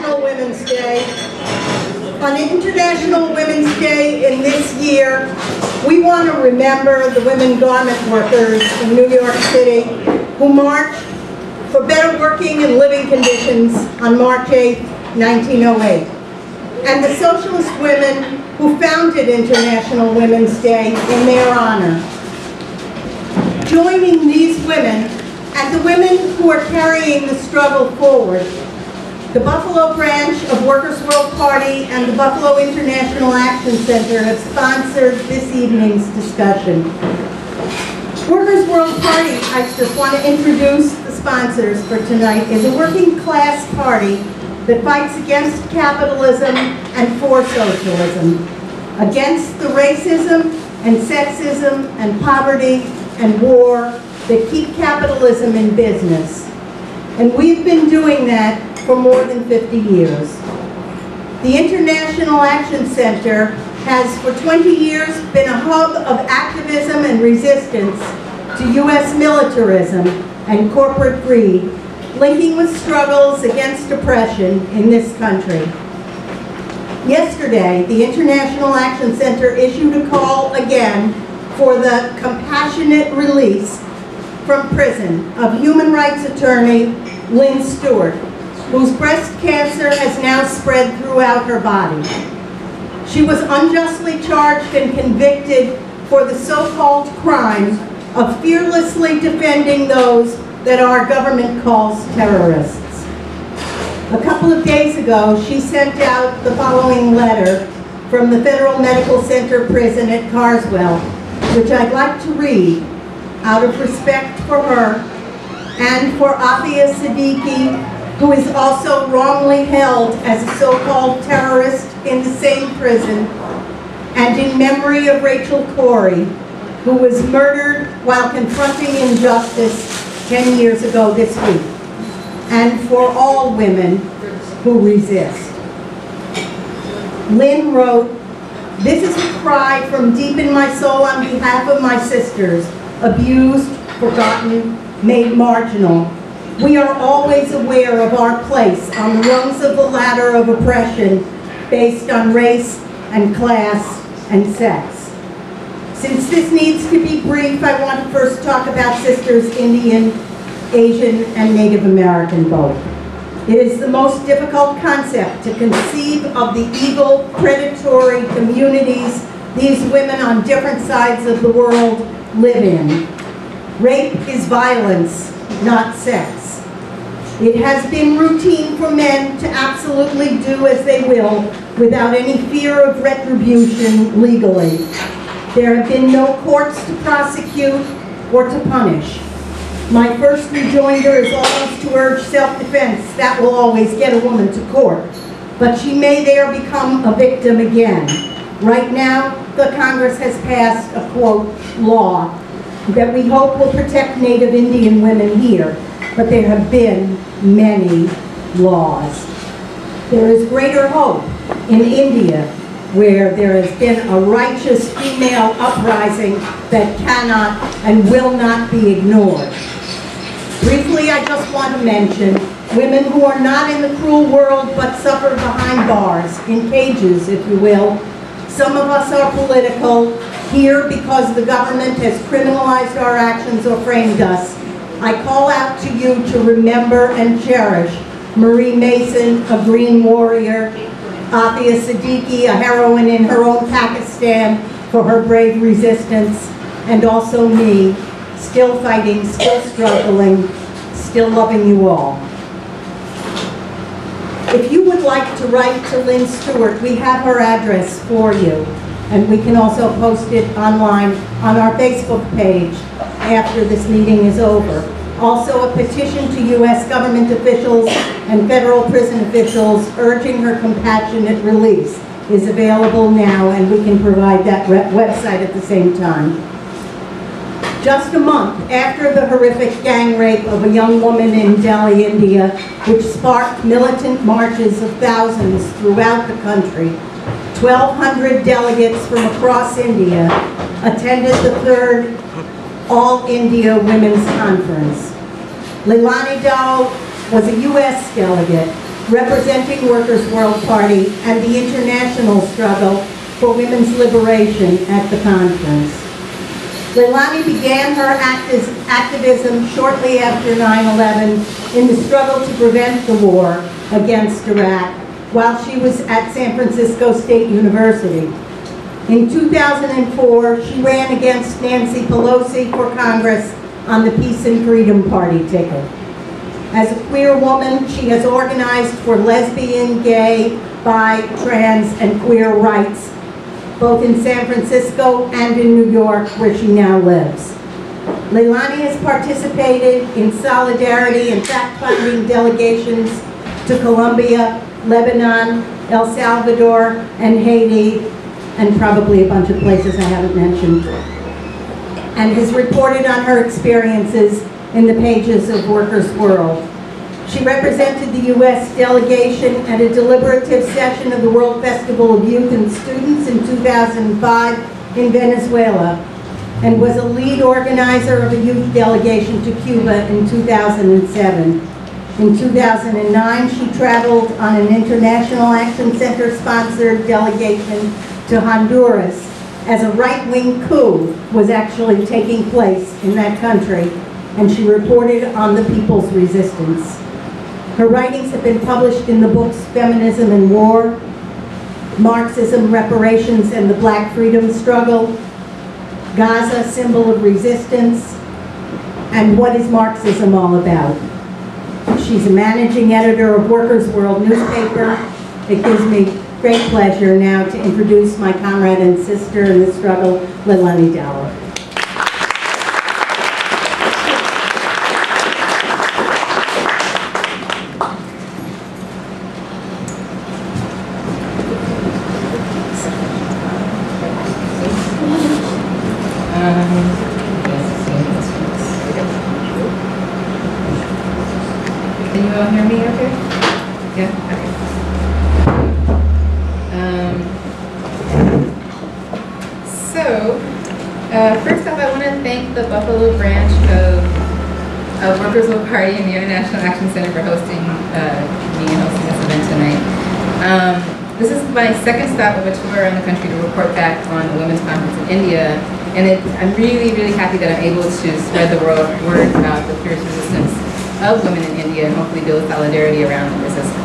International Women's Day. On International Women's Day in this year, we want to remember the women garment workers in New York City who marched for better working and living conditions on March 8, 1908, and the socialist women who founded International Women's Day in their honor. Joining these women and the women who are carrying the struggle forward, the Buffalo branch of Workers' World Party and the Buffalo International Action Center have sponsored this evening's discussion. Workers' World Party, I just want to introduce the sponsors for tonight, is a working class party that fights against capitalism and for socialism, against the racism and sexism and poverty and war that keep capitalism in business. And we've been doing that for more than 50 years. The International Action Center has for 20 years been a hub of activism and resistance to U.S. militarism and corporate greed, linking with struggles against oppression in this country. Yesterday, the International Action Center issued a call again for the compassionate release from prison of human rights attorney Lynn Stewart, whose breast cancer has now spread throughout her body. She was unjustly charged and convicted for the so-called crime of fearlessly defending those that our government calls terrorists. A couple of days ago, she sent out the following letter from the Federal Medical Center prison at Carswell, which I'd like to read out of respect for her and for A.C, who is also wrongly held as a so-called terrorist in the same prison, and in memory of Rachel Corrie, who was murdered while confronting injustice 10 years ago this week, and for all women who resist. Lynn wrote, "This is a cry from deep in my soul on behalf of my sisters, abused, forgotten, made marginal. We are always aware of our place on the rungs of the ladder of oppression based on race and class and sex. Since this needs to be brief, I want to first talk about sisters Indian, Asian, and Native American both. It is the most difficult concept to conceive of the evil, predatory communities these women on different sides of the world live in. Rape is violence, not sex. It has been routine for men to absolutely do as they will without any fear of retribution legally. There have been no courts to prosecute or to punish. My first rejoinder is always to urge self-defense. That will always get a woman to court. But she may there become a victim again. Right now, the Congress has passed a, quote, law that we hope will protect Native Indian women here, but there have been many laws. There is greater hope in India, where there has been a righteous female uprising that cannot and will not be ignored. Briefly, I just want to mention women who are not in the cruel world but suffer behind bars, in cages, if you will. Some of us are political, here because the government has criminalized our actions or framed us. I call out to you to remember and cherish Marie Mason, a green warrior, Afia Siddiqui, a heroine in her own Pakistan for her brave resistance, and also me, still fighting, still struggling, still loving you all. If you would like to write to Lynn Stewart, we have her address for you, and we can also post it online on our Facebook page after this meeting is over. Also, a petition to U.S. government officials and federal prison officials urging her compassionate release is available now, and we can provide that website at the same time. Just a month after the horrific gang rape of a young woman in Delhi, India, which sparked militant marches of thousands throughout the country, 1,200 delegates from across India attended the third All India Women's Conference. Leilani Dowell was a U.S. delegate, representing Workers' World Party and the international struggle for women's liberation at the conference. Leilani began her activism shortly after 9/11 in the struggle to prevent the war against Iraq while she was at San Francisco State University. In 2004, she ran against Nancy Pelosi for Congress on the Peace and Freedom Party ticket. As a queer woman, she has organized for lesbian, gay, bi, trans, and queer rights, both in San Francisco and in New York, where she now lives. Leilani has participated in solidarity and fact-finding delegations to Colombia, Lebanon, El Salvador, and Haiti, and probably a bunch of places I haven't mentioned, and has reported on her experiences in the pages of Workers' World. She represented the U.S. delegation at a deliberative session of the World Festival of Youth and Students in 2005 in Venezuela, and was a lead organizer of a youth delegation to Cuba in 2007. In 2009, she traveled on an International Action Center-sponsored delegation to Honduras as a right-wing coup was actually taking place in that country, and she reported on the people's resistance. Her writings have been published in the books Feminism and War, Marxism, Reparations, and the Black Freedom Struggle, Gaza, Symbol of Resistance, and What is Marxism All About? She's a managing editor of Workers' World newspaper. It gives me great pleasure now to introduce my comrade and sister in the struggle, Leilani Dowell. Can you all hear me okay? Yeah? Okay. First off, I want to thank the Buffalo branch of Workers' World Party and the International Action Center for hosting me and hosting this event tonight. This is my second stop of a tour around the country to report back on the Women's Conference in India, and I'm really, really happy that I'm able to spread the word about the fierce resistance of women in India and hopefully build solidarity around the resistance.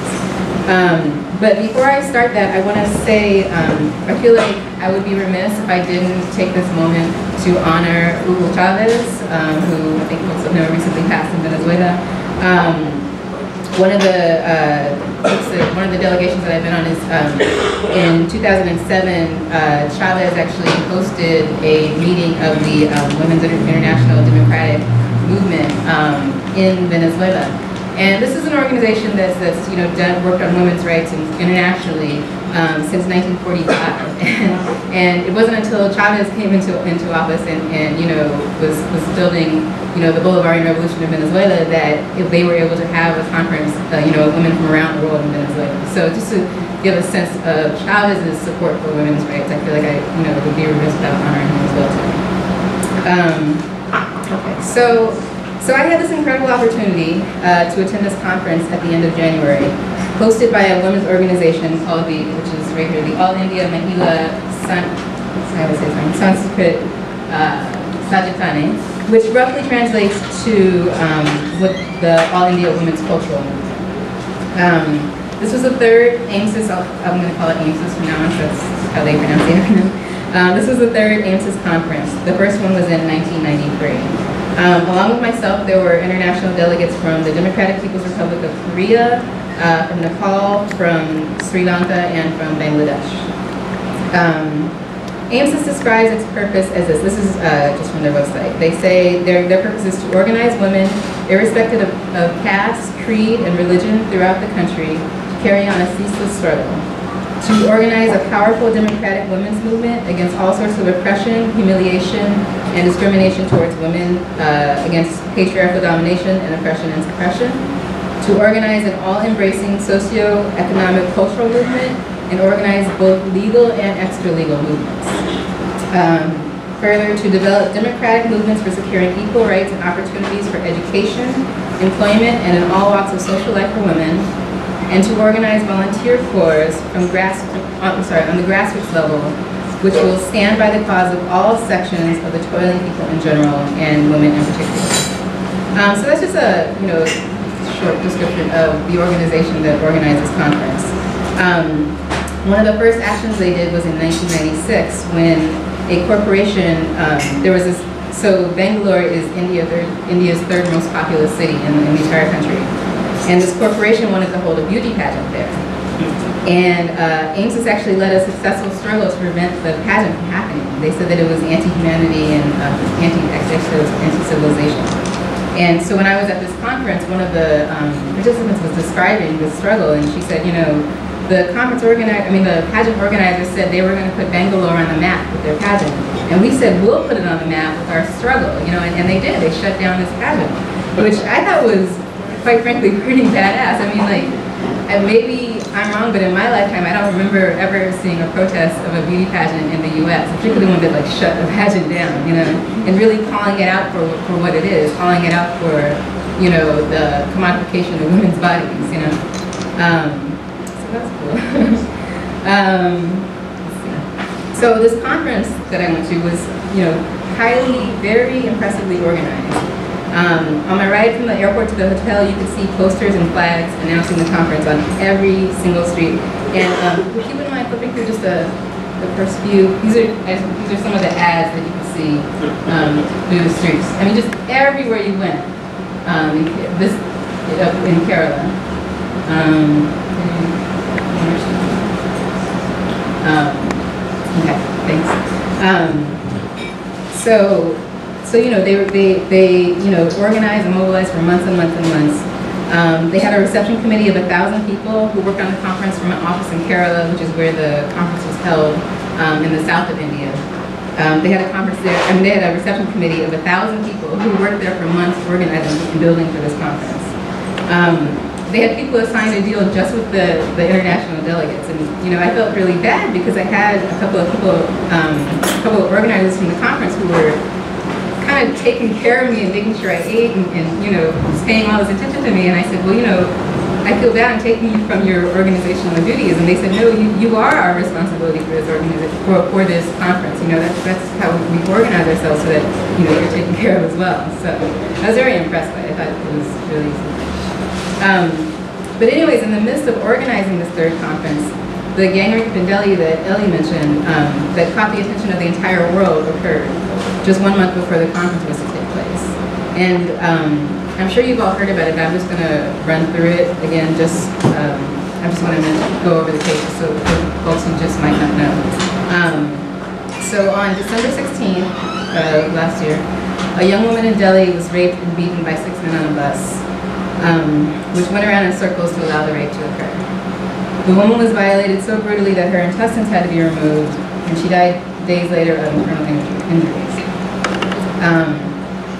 But before I start that, I want to say I feel like I would be remiss if I didn't take this moment to honor Hugo Chavez, who I think folks have known recently passed in Venezuela. One of the delegations that I've been on is in 2007, Chavez actually hosted a meeting of the Women's International Democratic Movement in Venezuela. And this is an organization that's worked on women's rights internationally since 1945. And it wasn't until Chavez came into office and was building the Bolivarian Revolution in Venezuela that they were able to have a conference of women from around the world in Venezuela. So just to give a sense of Chavez's support for women's rights, I feel like I would be remiss without honoring him as well today. Okay, so I had this incredible opportunity to attend this conference at the end of January, hosted by a women's organization called which is right here, the All India Mahila Sanskrit Sajitane, which roughly translates to what the All India Women's Cultural Movement. This was the third AMSIS, I'm going to call it AMSIS from now on, so that's how they pronounce the acronym. This was the third AMSIS conference. The first one was in 1993. Along with myself, there were international delegates from the Democratic People's Republic of Korea, from Nepal, from Sri Lanka, and from Bangladesh. AMSIS describes its purpose as this. This is just from their website. They say their purpose is to organize women, irrespective of caste, creed, and religion throughout the country, to carry on a ceaseless struggle. To organize a powerful democratic women's movement against all sorts of oppression, humiliation, and discrimination towards women, against patriarchal domination and oppression and suppression. To organize an all-embracing socio-economic cultural movement and organize both legal and extra-legal movements. Further, to develop democratic movements for securing equal rights and opportunities for education, employment, and in all walks of social life for women. and to organize volunteer corps from on the grassroots level, which will stand by the cause of all sections of the toiling people in general and women in particular. So that's just a short description of the organization that organized this conference. One of the first actions they did was in 1996 when a corporation, so Bangalore is India's third most populous city in the entire country. And this corporation wanted to hold a beauty pageant there. And AIMSIS actually led a successful struggle to prevent the pageant from happening. They said that it was anti-humanity and anti-civilization. And so when I was at this conference, one of the participants was describing the struggle, and she said, the pageant organizers said they were going to put Bangalore on the map with their pageant. And we said, we'll put it on the map with our struggle, and they did. They shut down this pageant, which I thought was, quite frankly, pretty badass. I mean, and maybe I'm wrong, but in my lifetime, I don't remember ever seeing a protest of a beauty pageant in the U.S., particularly one that shut the pageant down, and really calling it out for what it is, calling it out for, the commodification of women's bodies, so that's cool. Let's see. So this conference that I went to was, very impressively organized. On my ride from the airport to the hotel, you could see posters and flags announcing the conference on every single street. And keep in mind, flipping through just the first few, these are some of the ads that you can see through the streets. I mean, just everywhere you went in Kerala. Okay, thanks. So they organized and mobilized for months and months and months. They had a reception committee of 1,000 people who worked on the conference from an office in Kerala, which is where the conference was held in the south of India. They had a conference there, they had a reception committee of 1,000 people who worked there for months organizing and building for this conference. They had people assigned to deal just with the international delegates, and I felt really bad because I had a couple of organizers from the conference who were kind of taking care of me and making sure I ate and paying all this attention to me. And I said, well, I feel bad I'm taking you from your organizational duties. And they said, no, you are our responsibility for this organization, for this conference. That's how we organize ourselves so that you're taken care of as well. So I was very impressed by it. I thought it was really easy. But anyways, in the midst of organizing this third conference, the gang rape in Delhi that Ellie mentioned, that caught the attention of the entire world, occurred just 1 month before the conference was to take place. And I'm sure you've all heard about it, but I'm just going to run through it again. I just want to go over the cases so for folks who just might not know. So on December 16th last year, a young woman in Delhi was raped and beaten by 6 men on a bus, which went around in circles to allow the rape to occur. The woman was violated so brutally that her intestines had to be removed, and she died days later of internal injuries.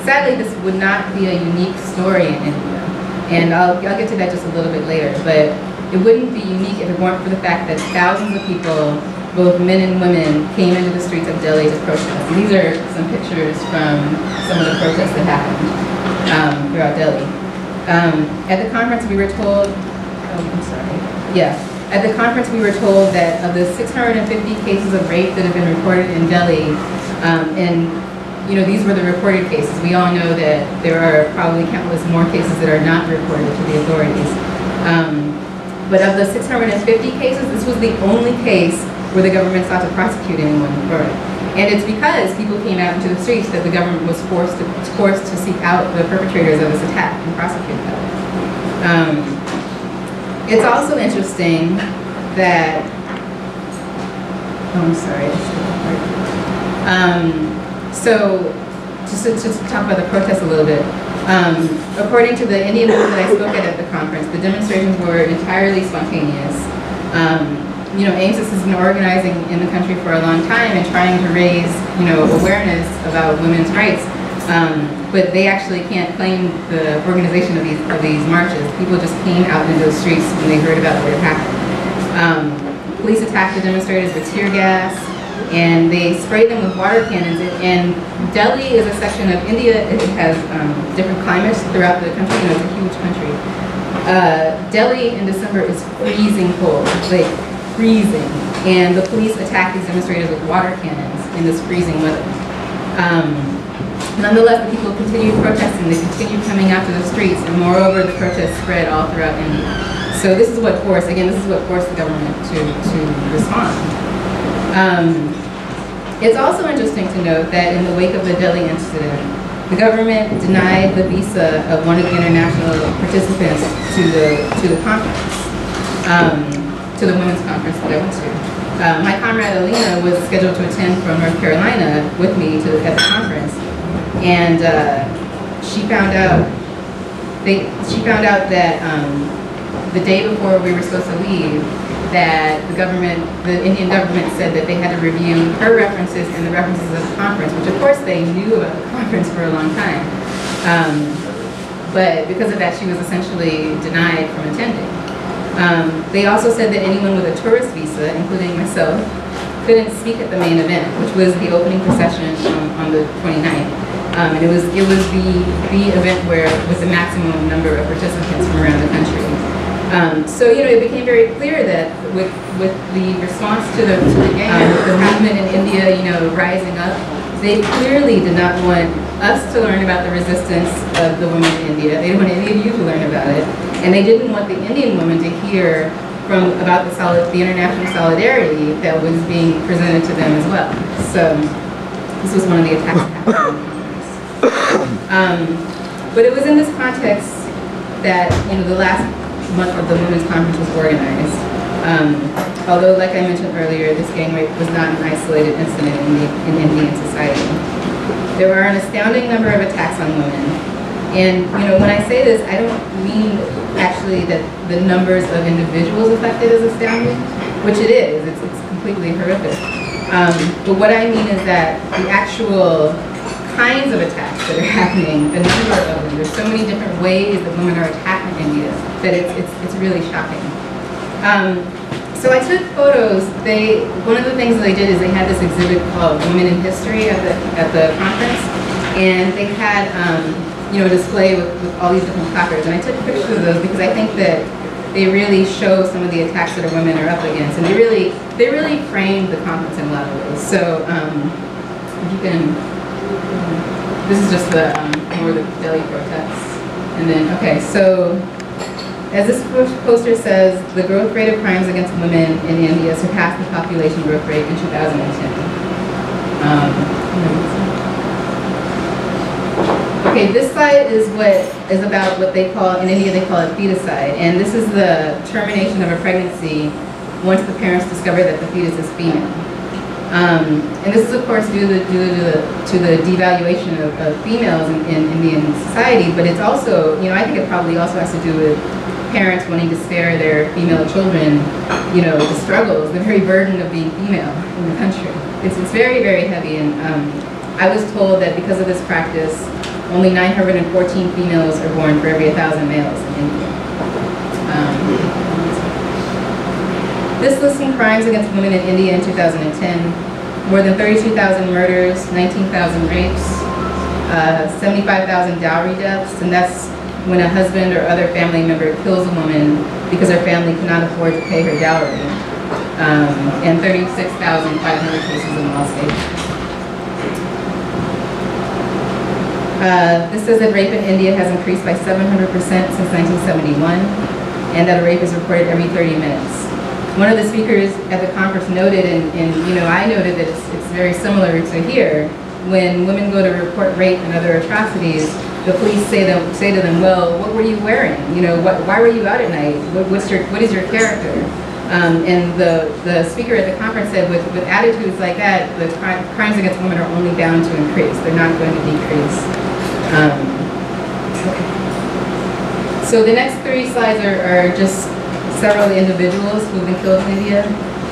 Sadly, this would not be a unique story in India, and I'll get to that just a little bit later, but it wouldn't be unique if it weren't for the fact that thousands of people, both men and women, came into the streets of Delhi to protest. And these are some pictures from some of the protests that happened throughout Delhi. At the conference, we were told, at the conference we were told that of the 650 cases of rape that have been reported in Delhi, and these were the reported cases. We all know that there are probably countless more cases that are not reported to the authorities. But of the 650 cases, this was the only case where the government sought to prosecute anyone for it. And it's because people came out into the streets that the government was forced to seek out the perpetrators of this attack and prosecute them. It's also interesting that, so just to talk about the protests a little bit, according to the Indian women that I spoke at the conference, the demonstrations were entirely spontaneous. AIMSIS has been organizing in the country for a long time and trying to raise, awareness about women's rights. But they actually can't claim the organization of these marches. People just came out into the streets when they heard about what had happened. Police attacked the demonstrators with tear gas, and they sprayed them with water cannons. And Delhi is a section of India. It has different climates throughout the country. It's a huge country. Delhi in December is freezing cold, like freezing, and the police attack these demonstrators with water cannons in this freezing weather. Nonetheless, the people continued protesting, they continued coming out to the streets, and moreover, the protests spread all throughout India. So this is what forced, again, this is what forced the government to respond. It's also interesting to note that in the wake of the Delhi incident, the government denied the visa of one of the international participants to the conference, to the women's conference that I went to. My comrade Alina was scheduled to attend from North Carolina with me at the conference, and she found out that the day before we were supposed to leave, that the Indian government said that they had to review her references and the references of the conference, which of course they knew about the conference for a long time. But because of that, she was essentially denied from attending. They also said that anyone with a tourist visa, including myself, couldn't speak at the main event, which was the opening procession on the 29th. And it was the event with the maximum number of participants from around the country. So it became very clear that with the response to the movement in India, rising up, they clearly did not want us to learn about the resistance of the women in India. They didn't want any of you to learn about it, and they didn't want the Indian women to hear about the international solidarity that was being presented to them as well. So this was one of the attacks that happened. But it was in this context that the last month of the Women's Conference was organized. Although, like I mentioned earlier, this gang rape was not an isolated incident in Indian society. There are an astounding number of attacks on women. And when I say this, I don't mean actually that the numbers of individuals affected is astounding, which it is. It's completely horrific. But what I mean is that the actual kinds of attacks that are happening, the number of them, there's so many different ways that women are attacked in India that it's really shocking. So I took photos. One of the things that they did is they had this exhibit called Women in History at the conference, and they had a display with all these different placards, and I took pictures of those because I think that they really show some of the attacks that our women are up against, and they really framed the conference in a lot of ways. So if you can. This is just more of the Delhi protests. And then, okay, so as this poster says, the growth rate of crimes against women in India surpassed the population growth rate in 2010. Okay, this slide is about what they call, in India they call it feticide. And this is the termination of a pregnancy once the parents discover that the fetus is female. And this is, of course, due to the devaluation of females in Indian society, but it's also, I think it probably also has to do with parents wanting to spare their female children, the struggles, the very burden of being female in the country. It's very, very heavy, and I was told that because of this practice, only 914 females are born for every 1,000 males in India. This lists some crimes against women in India in 2010. More than 32,000 murders, 19,000 rapes, 75,000 dowry deaths, and that's when a husband or other family member kills a woman because her family cannot afford to pay her dowry, and 36,500 cases in all states. This says that rape in India has increased by 700% since 1971, and that a rape is reported every 30 minutes. One of the speakers at the conference noted, and I noted that it's very similar to here. When women go to report rape and other atrocities, the police say to them, well, what were you wearing? Why were you out at night? What is your character? And the speaker at the conference said, with attitudes like that, the crimes against women are only bound to increase. They're not going to decrease. Okay. So the next 3 slides are just several individuals who have been killed in India.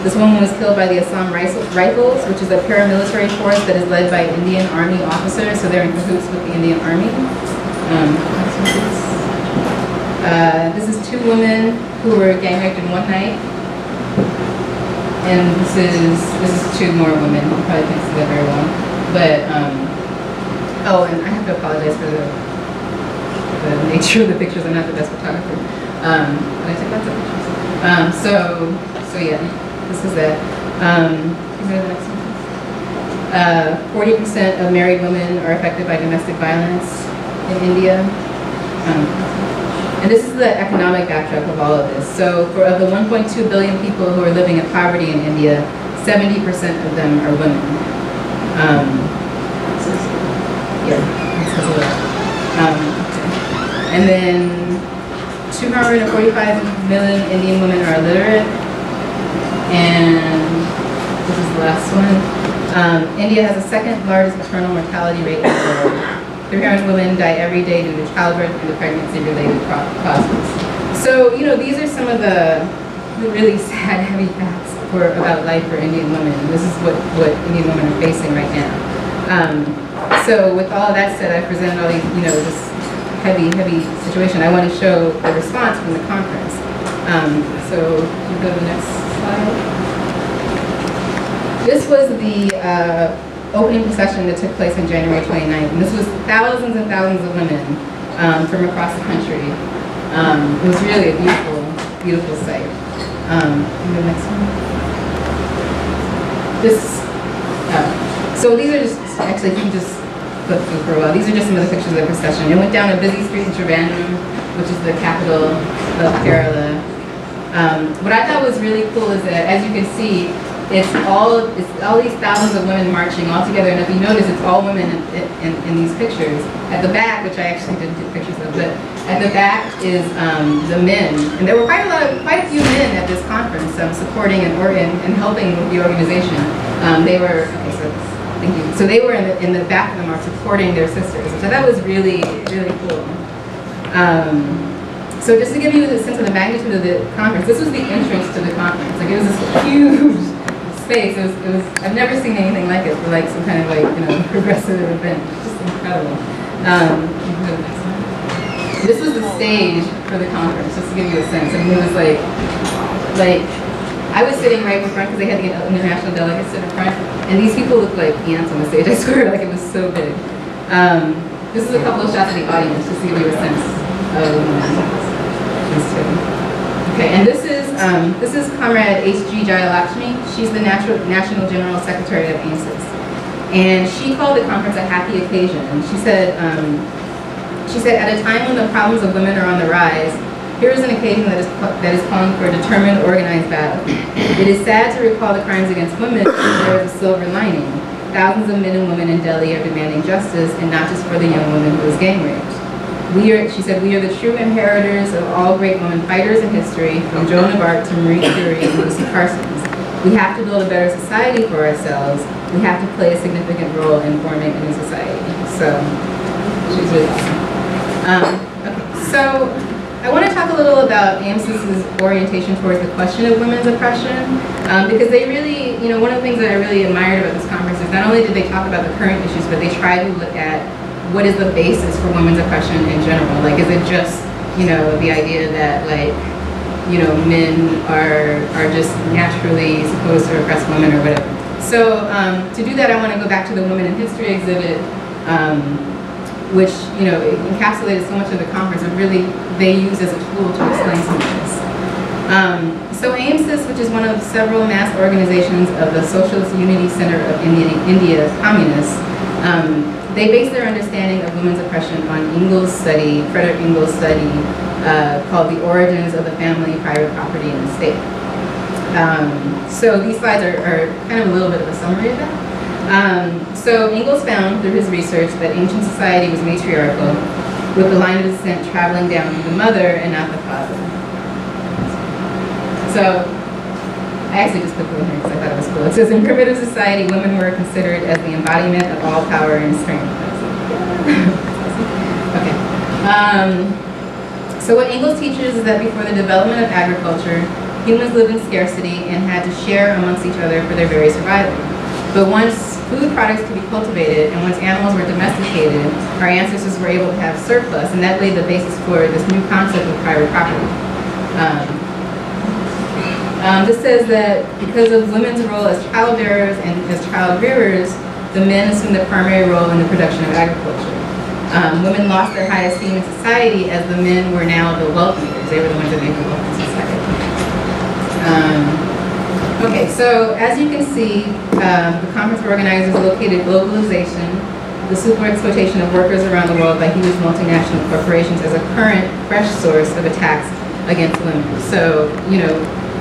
This woman was killed by the Assam Rifles, which is a paramilitary force that is led by Indian Army officers, so they're in cahoots with the Indian Army. This is 2 women who were gang raped in one night. And this is 2 more women. You probably can't see that very well. But, oh, and I have to apologize for the nature of the pictures. I'm not the best photographer. Did I take lots of pictures? So yeah, this is it. Can you go to the next one? 40% of married women are affected by domestic violence in India. And this is the economic backdrop of all of this. So of the 1.2 billion people who are living in poverty in India, 70% of them are women. And then 245 million Indian women are illiterate. And this is the last one. India has the second largest maternal mortality rate in the world. 300 women die every day due to childbirth and the pregnancy-related causes. So, you know, these are some of the really sad, heavy facts about life for Indian women. This is what Indian women are facing right now. So, with all of that said, I presented all these, you know, this heavy situation. I want to show the response from the conference. So, you go to the next slide. This was the opening procession that took place on January 29th. And this was thousands and thousands of women from across the country. It was really a beautiful, beautiful sight. The next one. So these are just, actually, you can just flip through for a while. These are just some of the pictures of the procession. It went down a busy street in Trivandrum, which is the capital of Kerala. What I thought was really cool is that, as you can see, it's all these thousands of women marching all together, and if you notice, it's all women in these pictures. At the back, which I actually didn't take pictures of, but at the back is the men, and there were quite a few men at this conference supporting and helping with the organization. They were thank you. So they were in the back of the march supporting their sisters, which I thought was really cool. So just to give you a sense of the magnitude of the conference, this was the entrance to the conference. Like, it was this huge space. It was I've never seen anything like it for like some kind of like, you know, progressive event. It's just incredible. This was the stage for the conference, just to give you a sense. I mean, it was like I was sitting right in front because they had to get international delegates to the front, and these people looked like ants on the stage. I swear, like, it was so big. This is a couple of shots of the audience, just to give you a sense of Okay, and this is Comrade H.G. Jayalakshmi. She's the National General Secretary of AMSIS. And she called the conference a happy occasion. And she said, at a time when the problems of women are on the rise, here is an occasion that is calling for a determined, organized battle. It is sad to recall the crimes against women, but there is a silver lining. Thousands of men and women in Delhi are demanding justice, and not just for the young woman who was gang raped. She said, we are the true inheritors of all great women fighters in history, from Joan of Arc to Marie Curie and Lucy Parsons. We have to build a better society for ourselves. We have to play a significant role in forming a new society. So, she's really awesome. Okay, so I want to talk a little about AMSIS's orientation towards the question of women's oppression, because they really, you know, one of the things that I really admired about this conference is not only did they talk about the current issues, but they tried to look at what is the basis for women's oppression in general. Like, is it just, you know, the idea that, like, you know, men are just naturally supposed to oppress women or whatever. So to do that, I want to go back to the Women in History exhibit, which, you know, encapsulated so much of the conference, and really they used as a tool to explain some of this. So AMSIS, which is one of several mass organizations of the Socialist Unity Center of India Communists, they base their understanding of women's oppression on Frederick Engels' study called The Origins of the Family, Private Property, and the State. So these slides are kind of a little bit of a summary of that. So Engels found through his research that ancient society was matriarchal, with the line of descent traveling down to the mother and not the father. So I actually just put the one here because I thought it was cool. It says, in primitive society, women were considered as the embodiment of all power and strength. Okay. So what Engels teaches is that before the development of agriculture, humans lived in scarcity and had to share amongst each other for their very survival. But once food products could be cultivated and once animals were domesticated, our ancestors were able to have surplus, and that laid the basis for this new concept of private property. This says that because of women's role as childbearers and as child rearers, the men assume the primary role in the production of agriculture. Women lost their high esteem in society as the men were now the wealth leaders. They were the ones that made the wealth in society. Okay, so as you can see, the conference organizers located globalization, the super exploitation of workers around the world by huge multinational corporations as a current, fresh source of attacks against women. So, you know,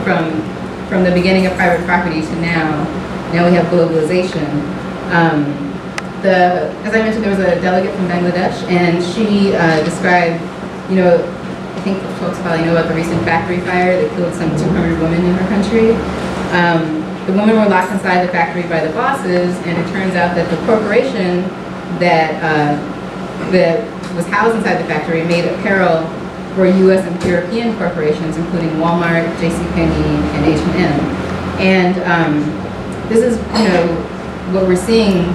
from the beginning of private property to now we have globalization. As I mentioned, there was a delegate from Bangladesh, and she described, you know, I think folks probably know about the recent factory fire that killed some 200 women in her country. The women were locked inside the factory by the bosses, and it turns out that the corporation that was housed inside the factory made apparel for U.S. and European corporations, including Walmart, JCPenney, and H&M. And this is, you know, what we're seeing,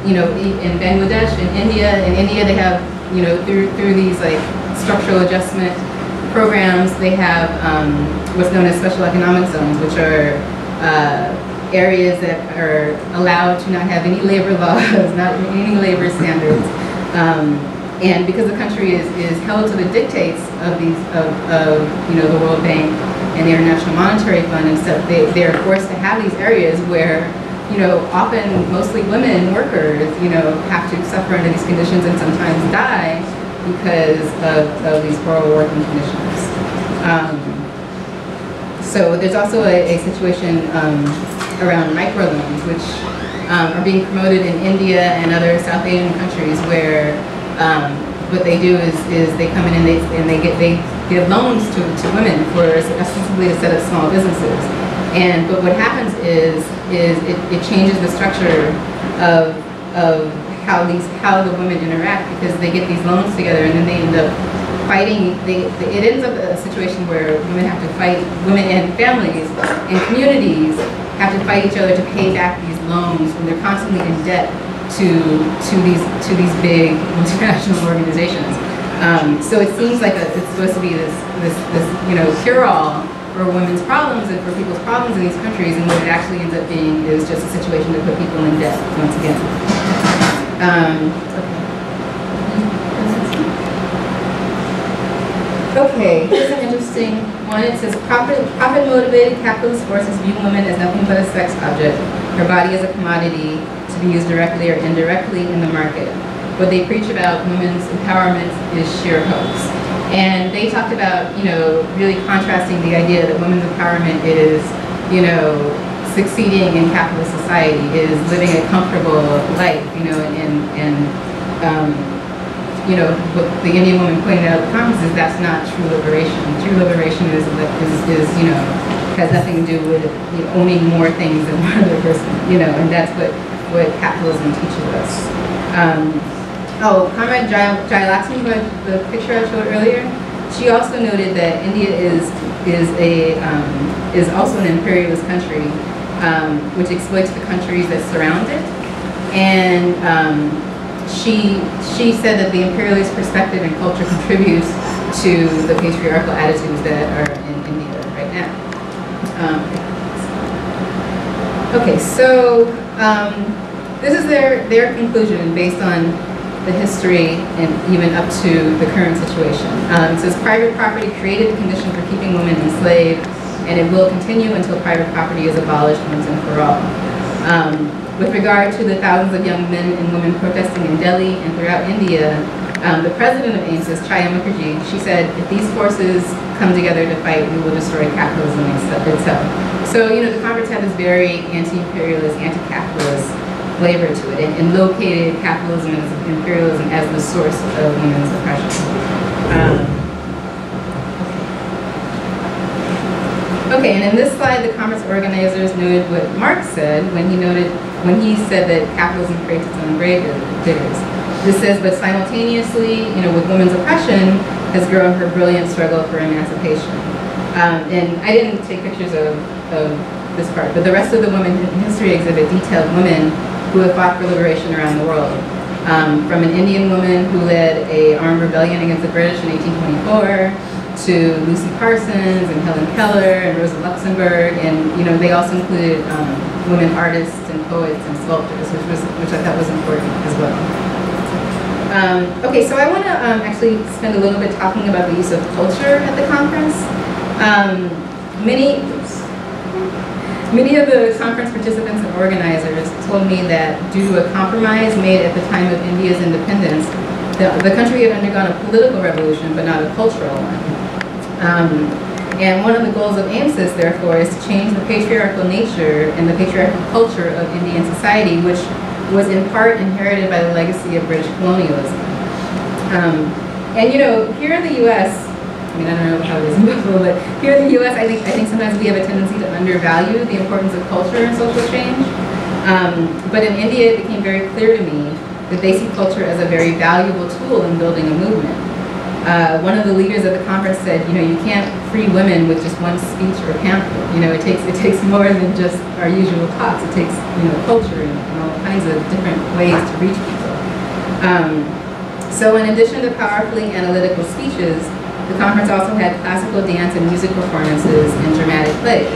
you know, in Bangladesh, in India. In India, they have, you know, through these like structural adjustment programs, they have what's known as special economic zones, which are areas that are allowed to not have any labor laws, not any labor standards. And because the country is held to the dictates of these you know, the World Bank and the International Monetary Fund and stuff, they're forced to have these areas where, you know, often mostly women workers, you know, have to suffer under these conditions and sometimes die because of these horrible working conditions. So there's also a situation around microloans, which are being promoted in India and other South Asian countries, where what they do is they come in and they give loans to women for ostensibly to set up small businesses. But what happens is it changes the structure of how the women interact, because they get these loans together and then they end up fighting. It ends up a situation where women have to fight, women and families and communities have to fight each other to pay back these loans when they're constantly in debt to these big international organizations. So it seems like it's supposed to be this you know, cure-all for women's problems and for people's problems in these countries, and what it actually ends up being is just a situation to put people in debt once again. Okay, here's an interesting one. It says, profit-motivated capitalist forces view women as nothing but a sex object, her body as a commodity to be used directly or indirectly in the market. What they preach about women's empowerment is sheer hoax. And they talked about, you know, really contrasting the idea that women's empowerment is, you know, succeeding in capitalist society, is living a comfortable life, you know, and you know, what the Indian woman pointed out at the conference is that's not true liberation. True liberation is you know, has nothing to do with, you know, owning more things than one other person, you know, and that's what capitalism teaches us. Comrade Jayalakshmi, the picture I showed earlier, she also noted that India is also an imperialist country, which exploits the countries that surround it, and she said that the imperialist perspective and culture contributes to the patriarchal attitudes that are in India right now. Okay, so this is their conclusion based on the history and even up to the current situation. It says private property created the condition for keeping women enslaved, and it will continue until private property is abolished once and for all. With regard to the thousands of young men and women protesting in Delhi and throughout India, the president of AIMS, Chaya Mukherjee, she said, if these forces come together to fight, we will destroy capitalism itself. So, you know, the conference had this very anti-imperialist, anti-capitalist flavor to it, and located capitalism and imperialism as the source of women's oppression. Okay, and in this slide, the conference organizers noted what Marx said when he said that capitalism creates its own grave diggers. This says, but simultaneously, you know, with women's oppression, has grown her brilliant struggle for emancipation. And I didn't take pictures of this part, but the rest of the women in history exhibit detailed women who have fought for liberation around the world. From an Indian woman who led an armed rebellion against the British in 1824, to Lucy Parsons and Helen Keller and Rosa Luxemburg, and you know, they also included women artists and poets and sculptors, which I thought was important as well. Okay, so I want to actually spend a little bit talking about the use of culture at the conference. Many of the conference participants and organizers told me that due to a compromise made at the time of India's independence, the country had undergone a political revolution, but not a cultural one. And one of the goals of AMSIS, therefore, is to change the patriarchal nature and the patriarchal culture of Indian society, which was in part inherited by the legacy of British colonialism. And you know, here in the U.S., I mean, I don't know how it is in Buffalo, but here in the U.S., I think sometimes we have a tendency to undervalue the importance of culture and social change. But in India, it became very clear to me that they see culture as a very valuable tool in building a movement. One of the leaders at the conference said, you know, you can't free women with just one speech or pamphlet. You know, it takes more than just our usual talks. It takes, you know, culture and all kinds of different ways to reach people. So in addition to powerfully analytical speeches, the conference also had classical dance and music performances and dramatic plays.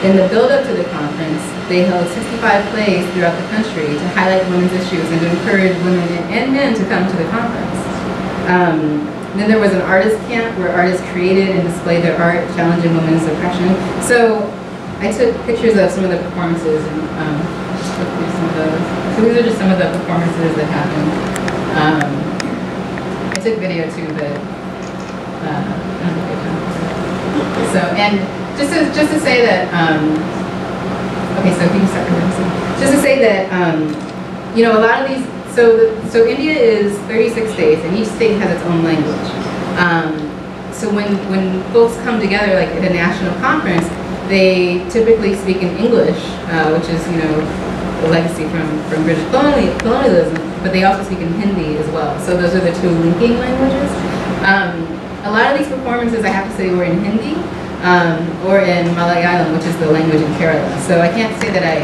In the build-up to the conference, they held 65 plays throughout the country to highlight women's issues and to encourage women and men to come to the conference. Then there was an artist camp where artists created and displayed their art challenging women's oppression. So I took pictures of some of the performances and took through some of those. So these are just some of the performances that happened. I took video too, but I don't think I can. So, and just to say that, okay, so can you start with just to say that, you know, a lot of these, so India is 36 states, and each state has its own language. So when folks come together, like at a national conference, they typically speak in English, which is, you know, a legacy from British colonialism, but they also speak in Hindi as well. So those are the two linking languages. A lot of these performances, I have to say, were in Hindi or in Malayalam, which is the language in Kerala. So I can't say that I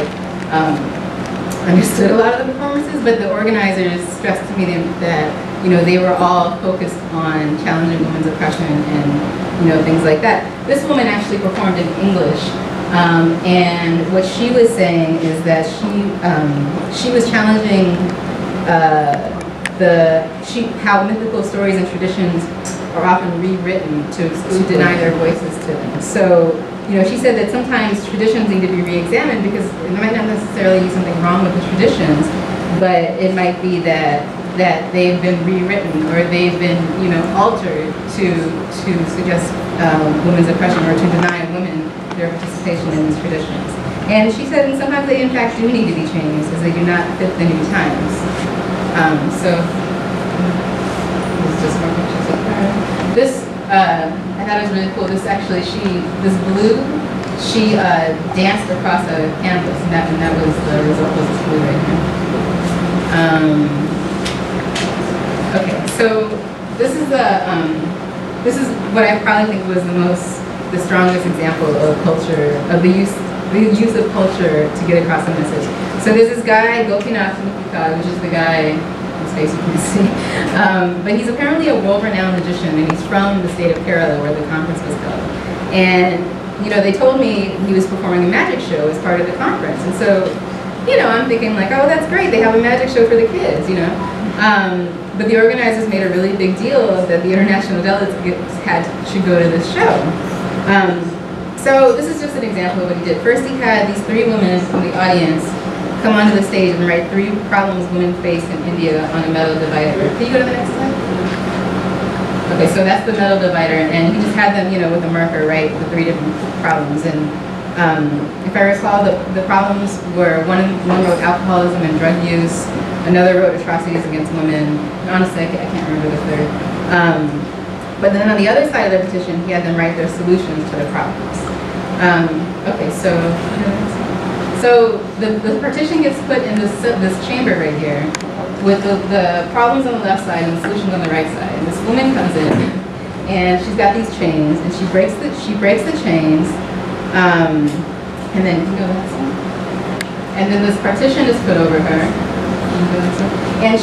understood a lot of the performances, but the organizers stressed to me that, you know, they were all focused on challenging women's oppression and, you know, things like that. This woman actually performed in English, and what she was saying is that she was challenging how mythical stories and traditions are often rewritten to deny their voices to them. So, you know, she said that sometimes traditions need to be re-examined because there might not necessarily be something wrong with the traditions, but it might be that they've been rewritten or they've been, you know, altered to suggest women's oppression or to deny women their participation in these traditions. And she said, and sometimes they in fact do need to be changed as they do not fit the new times. So this is just more pictures of her. This, I thought it was really cool. This actually, this blue, she danced across a canvas, and that was the result of this blue right here. Okay, so this is what I probably think was the strongest example of culture, of the use of culture to get across a message. So there's this guy, Gopinath Mukherjee, which is the guy whose face you can see. But he's apparently a world-renowned magician, and he's from the state of Kerala, where the conference was held. And, you know, they told me he was performing a magic show as part of the conference. And so, you know, I'm thinking like, oh, that's great, they have a magic show for the kids, you know. But the organizers made a really big deal that the international delegates should go to this show. So this is just an example of what he did. First, he had these 3 women from the audience come onto the stage and write 3 problems women face in India on a metal divider. Can you go to the next slide? Okay, so that's the metal divider, and he just had them, you know, with a marker write the 3 different problems. And if I recall, the problems were one wrote alcoholism and drug use, another wrote atrocities against women. And honestly, I can't remember the third. But then on the other side of the petition, he had them write their solutions to the problems. Okay, so the partition gets put in this chamber right here, with the problems on the left side and the solutions on the right side. And this woman comes in, and she's got these chains, and she breaks the chains, and then can you go that side? And then this partition is put over her, and I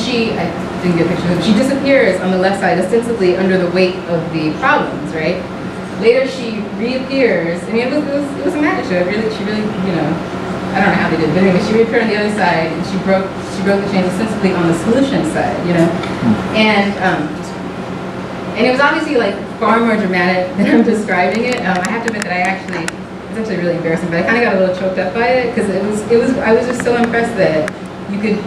didn't get a picture of it. She disappears on the left side, ostensibly under the weight of the problems, right? Later she reappears. I mean, it was a magic show. She really, you know, I don't know how they did it, but anyway, she reappeared on the other side, and she broke the chains ostensibly on the solution side, you know, and it was obviously like far more dramatic than I'm describing it. I have to admit that it's actually really embarrassing, but I kind of got a little choked up by it because I was just so impressed that you could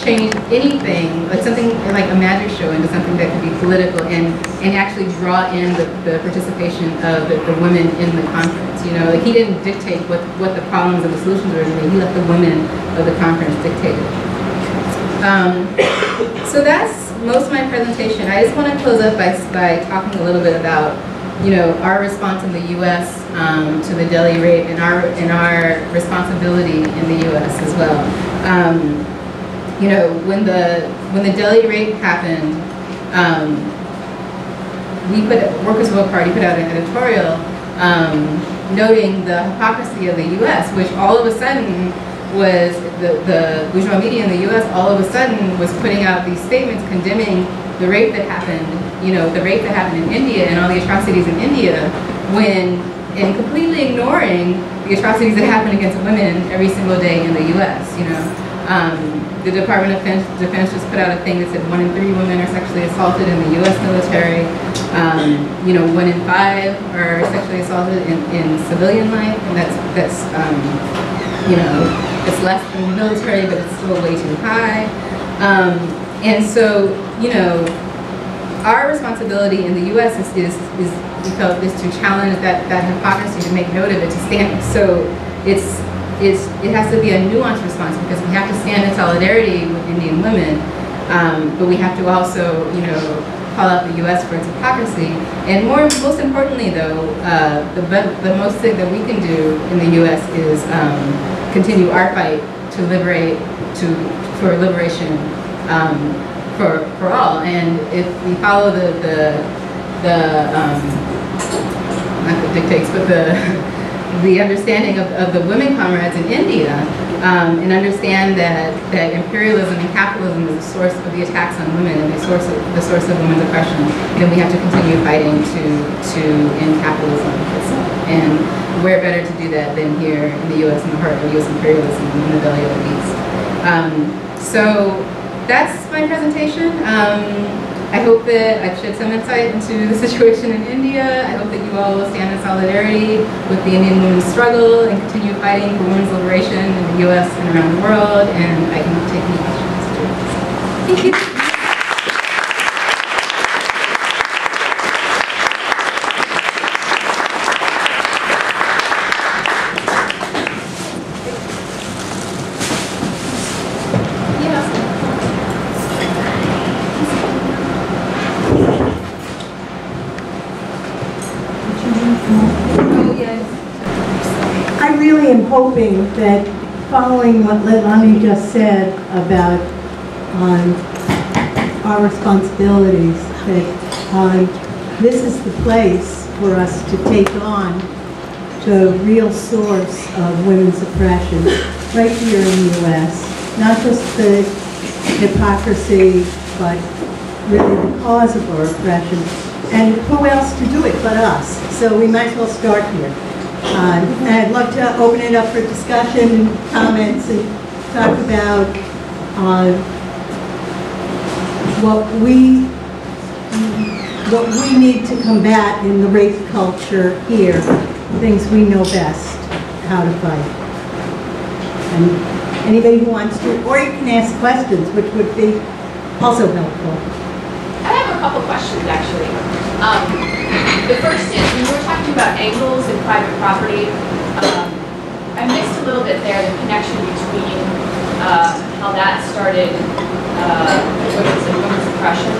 change anything, like something like a magic show, into something that could be political and actually draw in the participation of the women in the conference. You know, like he didn't dictate what the problems and the solutions were. He let the women of the conference dictate it. So that's most of my presentation. I just want to close up by talking a little bit about, you know, our response in the U.S. To the Delhi rape and our responsibility in the U.S. as well. You know, when the Delhi rape happened, Workers' Will Party put out an editorial noting the hypocrisy of the U.S., which all of a sudden was the bourgeois media in the U.S. all of a sudden was putting out these statements condemning the rape that happened, you know, the rape that happened in India and all the atrocities in India, and completely ignoring the atrocities that happen against women every single day in the U.S. You know. The Department of Defense just put out a thing that said 1 in 3 women are sexually assaulted in the U.S. military. You know, 1 in 5 are sexually assaulted in civilian life, and that's you know, it's less than the military, but it's still way too high. And so, you know, our responsibility in the U.S. is to challenge that hypocrisy, to make note of it, to stand. So it has to be a nuanced response because we have to stand in solidarity with Indian women, but we have to also, you know, call out the U.S. for its hypocrisy. And most importantly, though, the most thing that we can do in the U.S. is continue our fight to liberate, for liberation for all. And if we follow not the dictates, but the understanding of the women comrades in India, and understand that imperialism and capitalism is the source of the attacks on women and the source of women's oppression, then we have to continue fighting to end capitalism itself. And where better to do that than here in the U.S., in the heart of U.S. imperialism, in the belly of the beast. So that's my presentation. I hope that I've shed some insight into the situation in India. I hope that you all will stand in solidarity with the Indian women's struggle and continue fighting for women's liberation in the U.S. and around the world. And I can take any questions. Thank you. Hoping that following what Leilani just said about our responsibilities, that this is the place for us to take on the real source of women's oppression right here in the U.S. Not just the hypocrisy, but really the cause of our oppression. And who else to do it but us? So we might as well start here. And I'd love to open it up for discussion and comments and talk about what we need to combat in the rape culture here, things we know best how to fight. And anybody who wants to, or you can ask questions, which would be also helpful. I have a couple questions actually. The first is, when we were talking about angles in private property, I missed a little bit there, the connection between how that started women's oppression.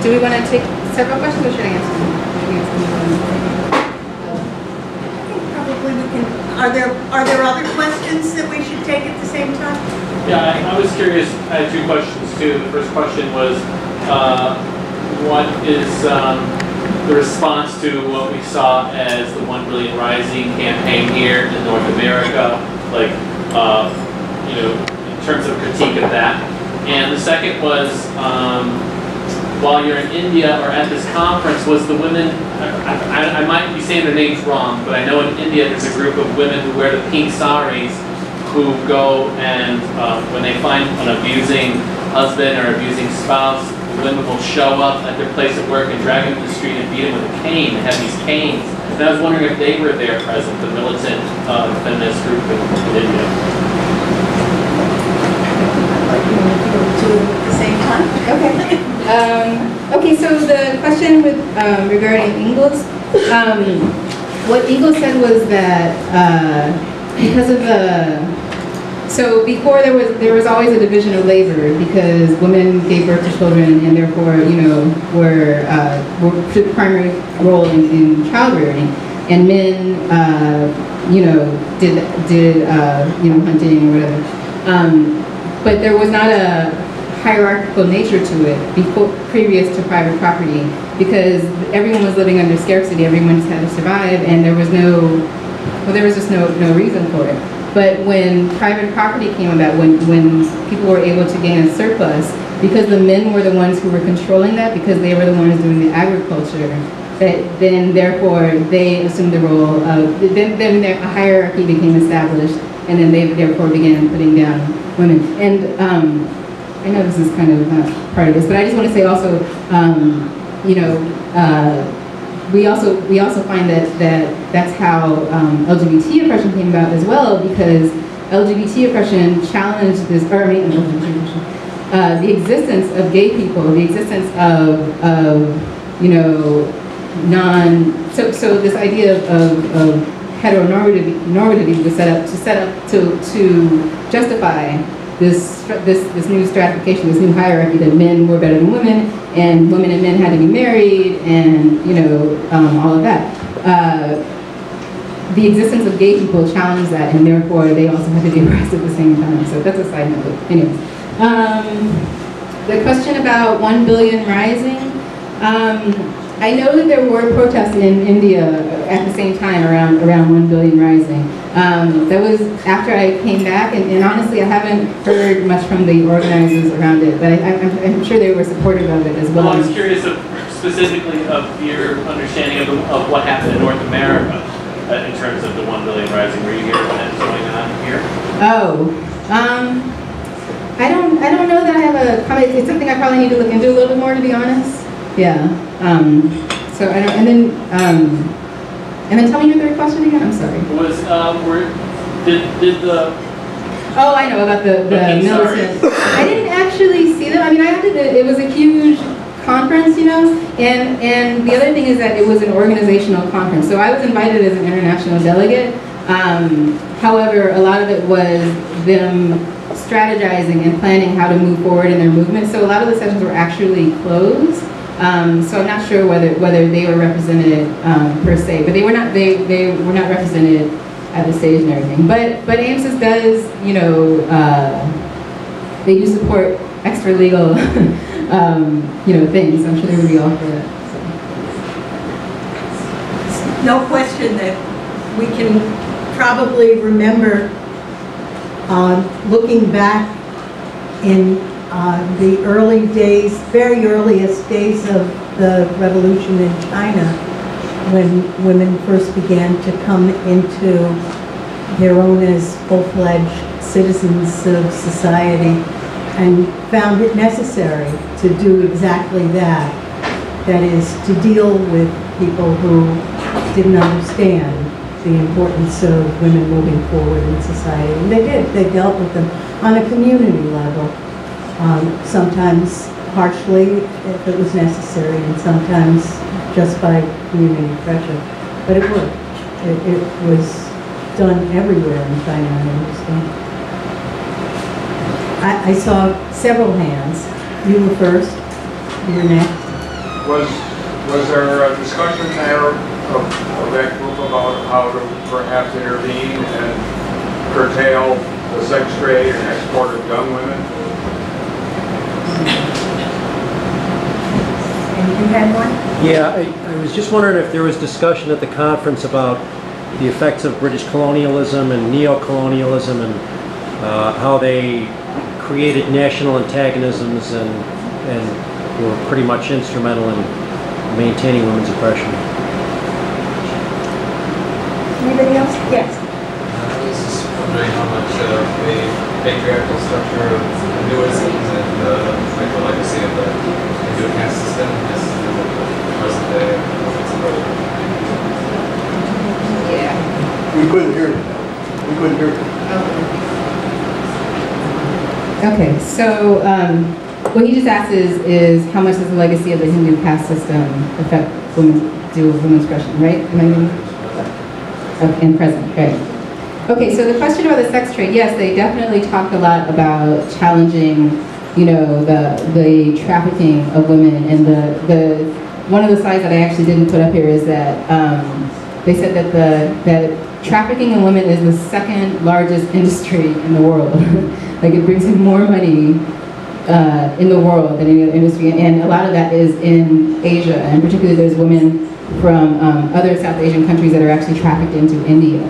Do we want to take several questions or should I answer them? I think probably we can. Are there other questions that we should take at the same time? Yeah, I was curious. I had 2 questions too. The first question was, what is the response to what we saw as the 1 Billion Rising campaign here in North America, like, you know, in terms of critique of that? And the second was, while you're in India or at this conference, was the women, I might be saying their names wrong, but I know in India there's a group of women who wear the pink saris who go and when they find an abusing husband or abusing spouse, the women will show up at their place of work and drag him to the street and beat him with a cane. They have these canes. And I was wondering if they were there present, the militant feminist group in India. At the same time? Okay. Okay, so the question with regarding Engels, what Engels said was that because of the so before there was always a division of labor because women gave birth to children and therefore were the primary role in child rearing, and men did hunting or whatever. But there was not a hierarchical nature to it previous to private property because everyone was living under scarcity. Everyone just had to survive, and there was just no reason for it. But when private property came about, when people were able to gain a surplus, because the men were the ones who were controlling that, because they were the ones doing the agriculture, then therefore they assumed the role of, then a hierarchy became established, and then they therefore began putting down women. And I know this is kind of not part of this, but I just want to say also, we also find that that's how LGBT oppression came about as well, because LGBT oppression challenged this, or I mean, the existence of gay people, the existence of so this idea of heteronormativity was set up to justify this new stratification, this new hierarchy that men were better than women, and women and men had to be married, and all of that. The existence of gay people challenged that, and therefore they also had to be oppressed at the same time. So that's a side note. But anyways, the question about 1 billion rising. I know that there were protests in India at the same time around 1 billion rising. That was after I came back, and honestly I haven't heard much from the organizers around it, but I'm sure they were supportive of it as well. Well, I was curious specifically of your understanding of what happened in North America in terms of the 1 billion rising. Were you here when it was going on here? Oh, I don't know that I have a comment. It's something I probably need to look into a little bit more, to be honest. Yeah. So I don't. And then tell me your third question again. I'm sorry. Was did the Oh, I know about the militant. I didn't actually see them. I mean, it was a huge conference, and the other thing is that it was an organizational conference. So I was invited as an international delegate. However, a lot of it was them strategizing and planning how to move forward in their movement. So a lot of the sessions were actually closed. So I'm not sure whether they were represented per se, but they were not represented at the stage and everything. But AMSIS does, they do support extra legal, things. I'm sure they would be all for that. So. No question that we can probably remember looking back in the early days, very earliest days of the revolution in China, when women first began to come into their own as full-fledged citizens of society, and found it necessary to do exactly that. That is, to deal with people who didn't understand the importance of women moving forward in society. And they did. They dealt with them on a community level. Sometimes harshly if it was necessary, and sometimes just by community pressure. But it worked. It was done everywhere in China, I understand. I saw several hands. You were first. You were next. Was there a discussion there of that group about how to perhaps intervene and curtail the sex trade and export of young women? And you had one? Yeah, I was just wondering if there was discussion at the conference about the effects of British colonialism and neo-colonialism and how they created national antagonisms and were pretty much instrumental in maintaining women's oppression. Anybody else? Yes. I was just wondering how much the patriarchal structure of Hinduism and like the legacy of the Hindu caste system is present day. Yeah. We couldn't hear you. We couldn't hear you. Okay, so what he just asked is how much does the legacy of the Hindu caste system affect women's oppression, right? Am I getting in present, right? Okay, so the question about the sex trade, yes, they definitely talked a lot about challenging, you know, the trafficking of women, and the one of the slides that I actually didn't put up here is that they said that that trafficking in women is the second largest industry in the world. Like it brings in more money in the world than any other industry, and a lot of that is in Asia, and particularly there's women from other South Asian countries that are actually trafficked into India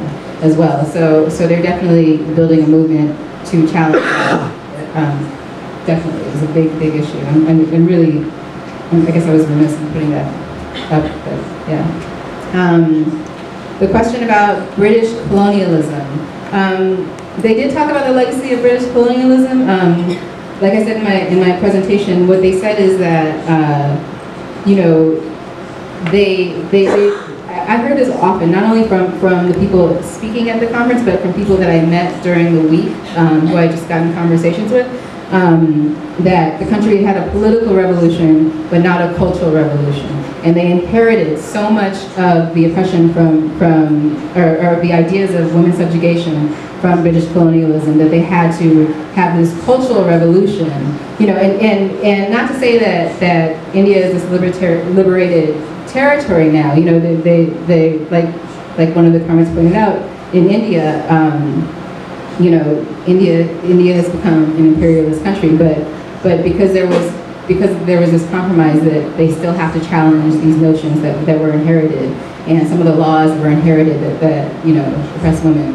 as well. So they're definitely building a movement to challenge that. Definitely, it's a big issue, and really, I guess I was remiss in putting that up, but yeah. The question about British colonialism. They did talk about the legacy of British colonialism. Like I said in my presentation, what they said is that you know, I've heard this often, not only from the people speaking at the conference, but from people that I met during the week, who I just got in conversations with, that the country had a political revolution, but not a cultural revolution. And they inherited so much of the oppression or the ideas of women's subjugation from British colonialism that they had to have this cultural revolution. You know, and not to say that India is this liberated territory now. You know, they like one of the comments pointed out, in India, you know, India has become an imperialist country, but because there was this compromise that they still have to challenge these notions that were inherited, and some of the laws were inherited that you know, oppress women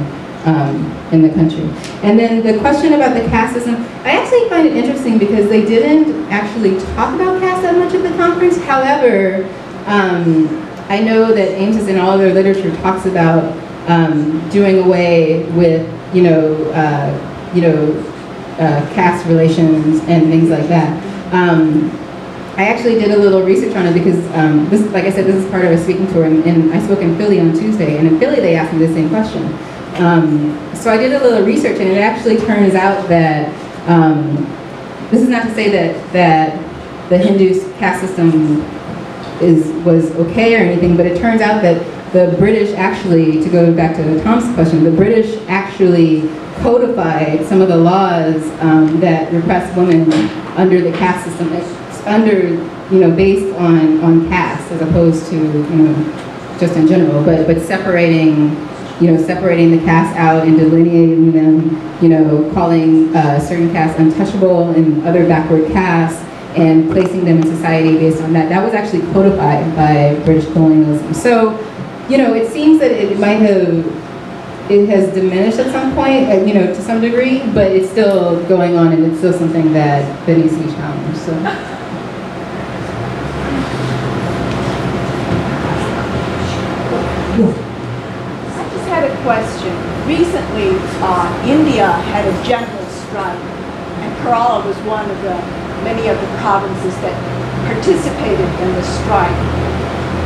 in the country. And then the question about the caste system, I actually find it interesting because they didn't actually talk about caste that much at the conference. However, I know that Ames in all their literature talks about doing away with caste relations and things like that. I actually did a little research on it because this, like I said, this is part of a speaking tour, and I spoke in Philly on Tuesday, and in Philly they asked me the same question. So I did a little research, and it actually turns out that this is not to say that the Hindu caste system was okay or anything, but it turns out that the British actually, to go back to Tom's question, the British actually codified some of the laws that repressed women under the caste system, based on caste as opposed to, just in general, but separating the caste out and delineating them, calling certain castes untouchable and other backward castes, and placing them in society based on that. That was actually codified by British colonialism. So, it seems that it has diminished at some point, to some degree, but it's still going on, and it's still something that needs to be challenged. So. I just had a question. Recently, India had a general strike, and Kerala was one of many of the provinces that participated in the strike.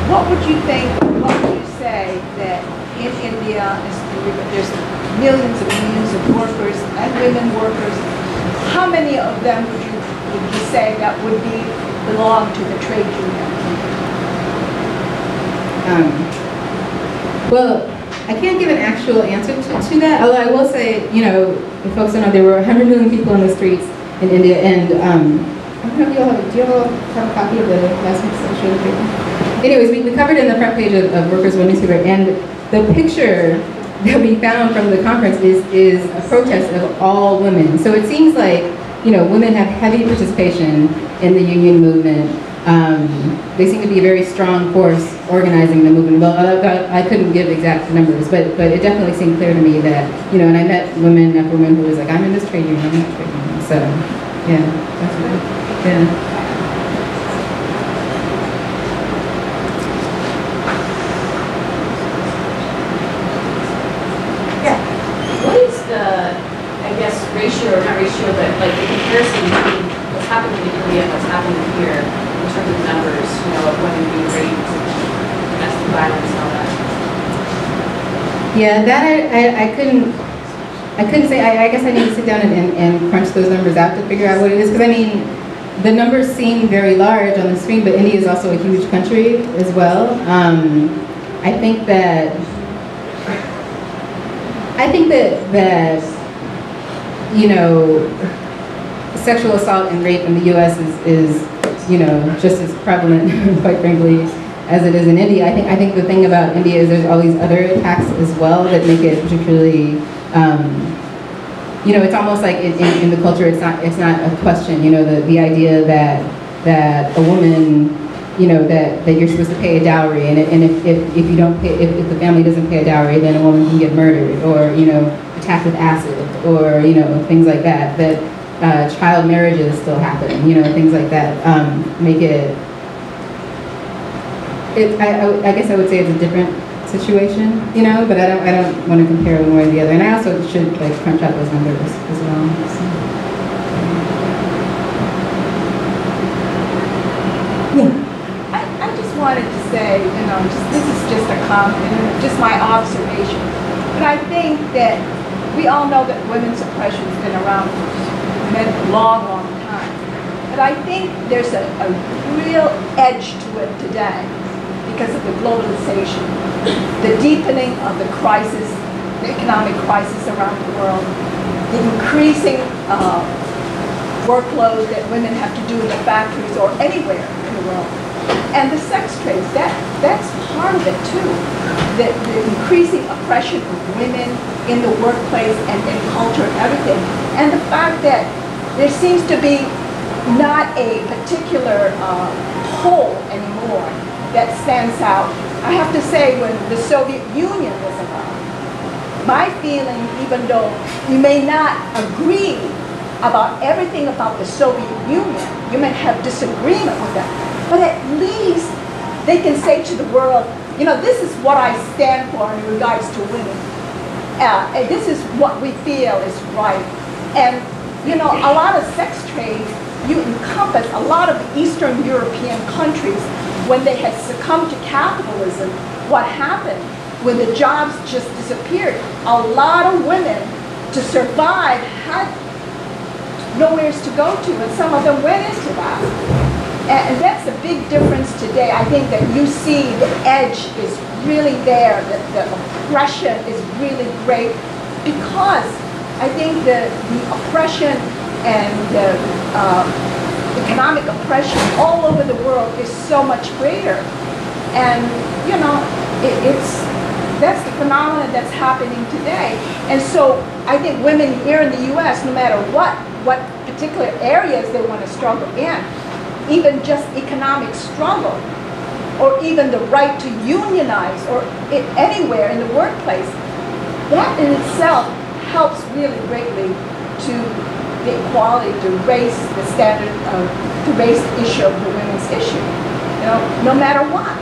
What would you think, what would you say that in India, there's millions of workers and women workers, how many of them would you say that would belong to the trade union? Well, I can't give an actual answer to that, although I will say, if folks don't know, there were 100 million people in the streets in India, and I don't know if do you all have a copy of the last week's issue of the paper? Anyways, we covered in the front page of Workers' One newspaper, and the picture that we found from the conference is a protest of all women. So it seems like, women have heavy participation in the union movement. They seem to be a very strong force organizing the movement. Well, I couldn't give exact numbers, but it definitely seemed clear to me that, and I met women after women who was like, I'm in this trade union, I'm in that trade union. So, yeah, that's right. Yeah. ratio, but like the comparison between what's happening in India and what's happening here in terms of numbers, you know, of women being raped and domestic violence and all that. Yeah, that I couldn't say. I guess I need to sit down and crunch those numbers out to figure out what it is. Because I mean, the numbers seem very large on the screen, but India is also a huge country as well. I think that you know, sexual assault and rape in the U.S. is you know, just as prevalent, quite frankly, as it is in India. I think the thing about India is there's all these other attacks as well that make it particularly, you know, it's almost like in the culture it's not a question. You know, the idea that a woman, you know, that you're supposed to pay a dowry, and if you don't pay, if the family doesn't pay a dowry, then a woman can get murdered, or you know, attacked with acid, or you know, things like that. That child marriages still happen, you know, things like that make it. I guess I would say it's a different situation, you know, but I don't want to compare one way or the other, and I also should like crunch out those numbers as well. So. I just wanted to say, you know, this is just a comment, just my observation, but I think that we all know that women's oppression has been around for a long time, but I think there's a real edge to it today. Because of the globalization, the deepening of the crisis, the economic crisis around the world, the increasing workload that women have to do in the factories or anywhere in the world, and the sex trades, that's part of it too. The increasing oppression of women in the workplace and in culture and everything, and the fact that there seems to be not a particular pole anymore that stands out. I have to say, when the Soviet Union was around, my feeling, even though we may not agree about everything about the Soviet Union, you may have disagreement with that, but at least they can say to the world, you know, this is what I stand for in regards to women. And this is what we feel is right. And, you know, a lot of sex trades, you encompass a lot of the Eastern European countries. When they had succumbed to capitalism, what happened when the jobs just disappeared? A lot of women, to survive, had nowhere to go to, and some of them went into that. And that's a big difference today. I think that you see the edge is really there, the oppression is really great, because I think the oppression and the economic oppression all over the world is so much greater, and you know, that's the phenomenon that's happening today. And so I think women here in the U.S., no matter what particular areas they want to struggle in, even just economic struggle, or even the right to unionize, or anywhere in the workplace, that in itself helps really greatly to the equality, to raise the standard, to raise the issue of the women's issue. You know, no matter what,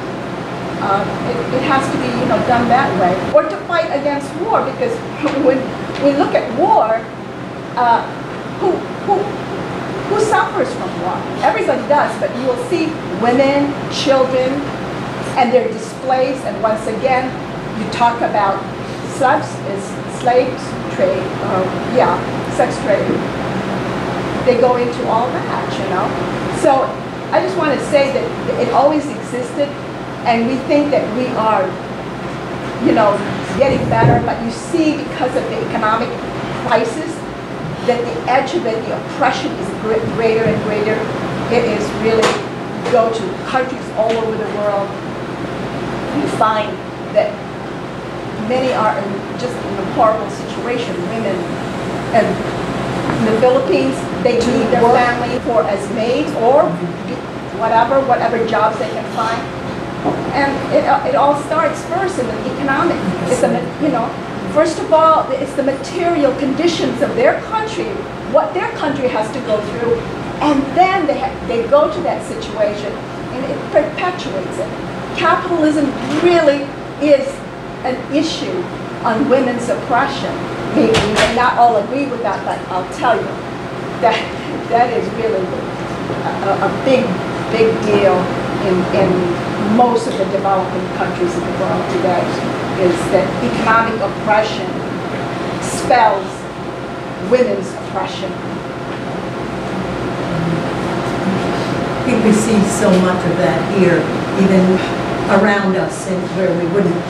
it has to be, you know, done that way, or to fight against war. Because when we look at war, who suffers from war? Everybody does, but you will see women, children, and they're displaced. And once again, you talk about slave trade, sex trade. They go into all that, you know. So I just want to say that it always existed, and we think that we are, you know, getting better, but you see, because of the economic crisis, that the edge of it, the oppression is greater and greater. It is really, you go to countries all over the world, you find that many are just in a horrible situation. Women, and in the Philippines, they leave their family for as maids or whatever jobs they can find. And it all starts first in the economic. It's you know, first of all, it's the material conditions of their country, what their country has to go through, and then they go to that situation, and it perpetuates it. Capitalism really is an issue on women's oppression. We may not all agree with that, but I'll tell you, that is really a big deal in most of the developing countries of the world today, is that economic oppression spells women's oppression. I think we see so much of that here, even around us, and where we wouldn't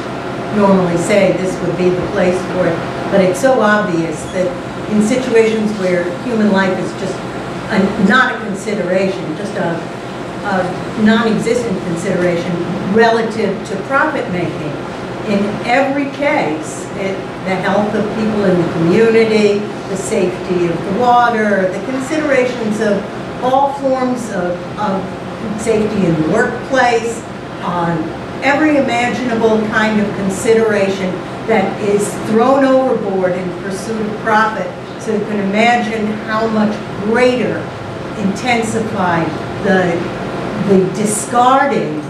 normally say this would be the place for it. But it's so obvious that in situations where human life is just not a consideration, just a non-existent consideration relative to profit making, in every case, the health of people in the community, the safety of the water, the considerations of all forms of safety in the workplace, on every imaginable kind of consideration that is thrown overboard in pursuit of profit. So you can imagine how much greater, intensified the discarding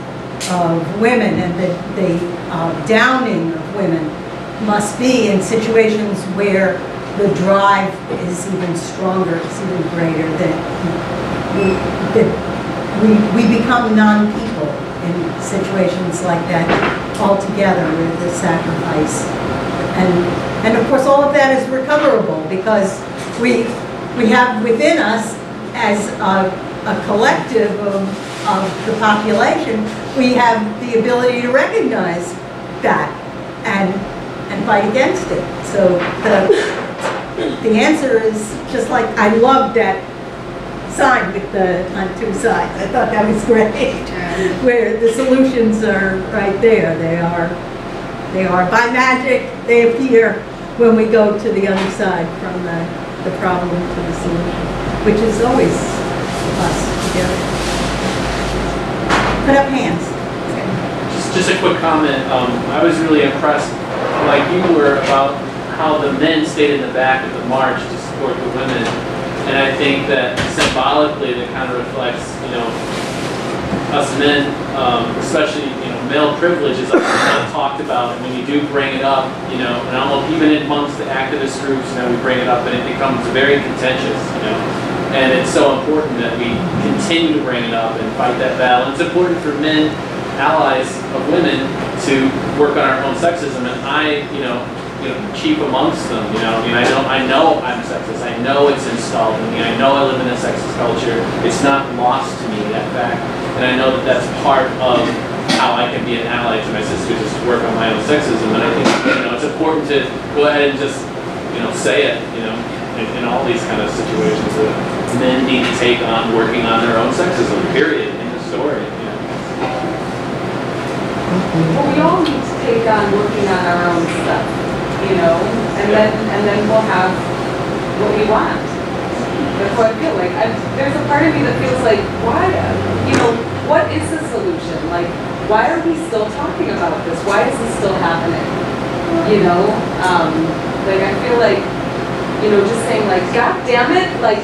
of women and the downing of women must be in situations where the drive is even stronger, it's even greater, that we become non-people in situations like that altogether with the sacrifice. And of course all of that is recoverable because we have within us, as a collective of the population, we have the ability to recognize that and fight against it. So the answer is just like, I love that sign with on two sides. I thought that was great. Where the solutions are right there. They are by magic. They appear when we go to the other side from the problem to the solution, which is always us together. Put up hands. Just a quick comment. I was really impressed, like you were, about how the men stayed in the back of the march to support the women. And I think that symbolically that kind of reflects, us men, especially, male privilege is not talked about. And when you do bring it up, and almost even amongst the activist groups, we bring it up and it becomes very contentious, And it's so important that we continue to bring it up and fight that battle. And it's important for men, allies of women, to work on our own sexism. And I, chief amongst them, I know I'm sexist. I know it's installed in me. I know I live in a sexist culture. It's not lost to me, that fact. And I know that that's part of how I can be an ally to my sisters, is to work on my own sexism. And I think, it's important to go ahead and just, say it, in all these kind of situations that men need to take on working on their own sexism, period, in the story. Well, we all need to take on working on our own stuff, and then we'll have what we want. That's what I feel like. There's a part of me that feels like, why, what is the solution? Like, why are we still talking about this? Why is this still happening? I feel like, just saying like, God damn it, like,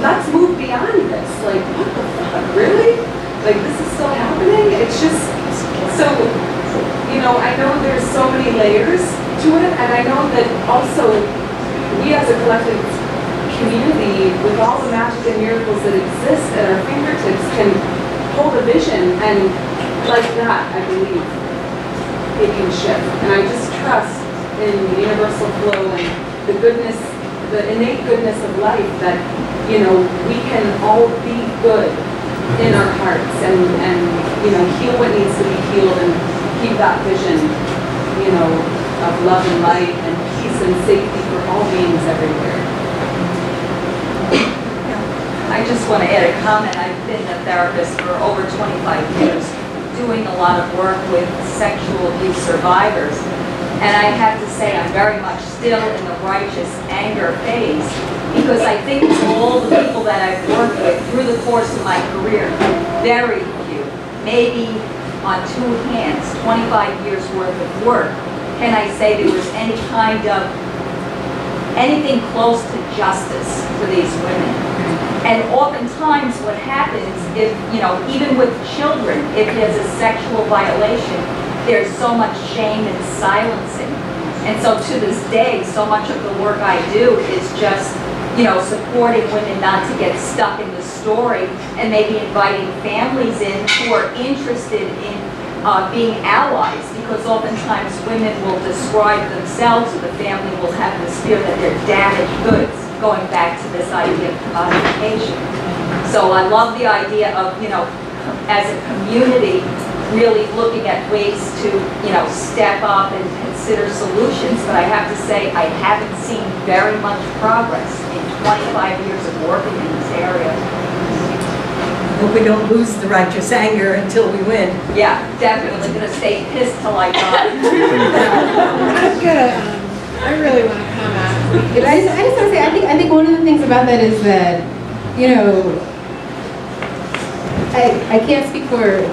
let's move beyond this. Like, what the fuck, really? Like, this is still happening? It's just, so, I know there's so many layers to it, and I know that also we as a collective community, with all the magic and miracles that exist at our fingertips, can hold a vision, and like that, I believe, it can shift. And I just trust in the universal flow and the goodness, the innate goodness of life, that, we can all be good in our hearts and heal what needs to be healed and keep that vision, of love and light and peace and safety for all beings everywhere. I just want to add a comment. I've been a therapist for over 25 years, doing a lot of work with sexual abuse survivors. And I have to say I'm very much still in the righteous anger phase, because I think of all the people that I've worked with through the course of my career, very few, maybe on two hands, 25 years worth of work, can I say there was any kind of, anything close to justice for these women. And oftentimes what happens is, even with children, if there's a sexual violation, there's so much shame and silencing. And so to this day, so much of the work I do is just, supporting women not to get stuck in the story, and maybe inviting families in who are interested in being allies, because oftentimes women will describe themselves, or the family will have this fear that they're damaged goods, going back to this idea of commodification. So I love the idea of, as a community, really looking at ways to, step up and consider solutions. But I have to say, I haven't seen very much progress in 25 years of working in this area. Hope we don't lose the righteous anger until we win. Yeah, definitely gonna stay pissed till I die. I really want to comment. I just want to say, I think one of the things about that is that, I can't speak for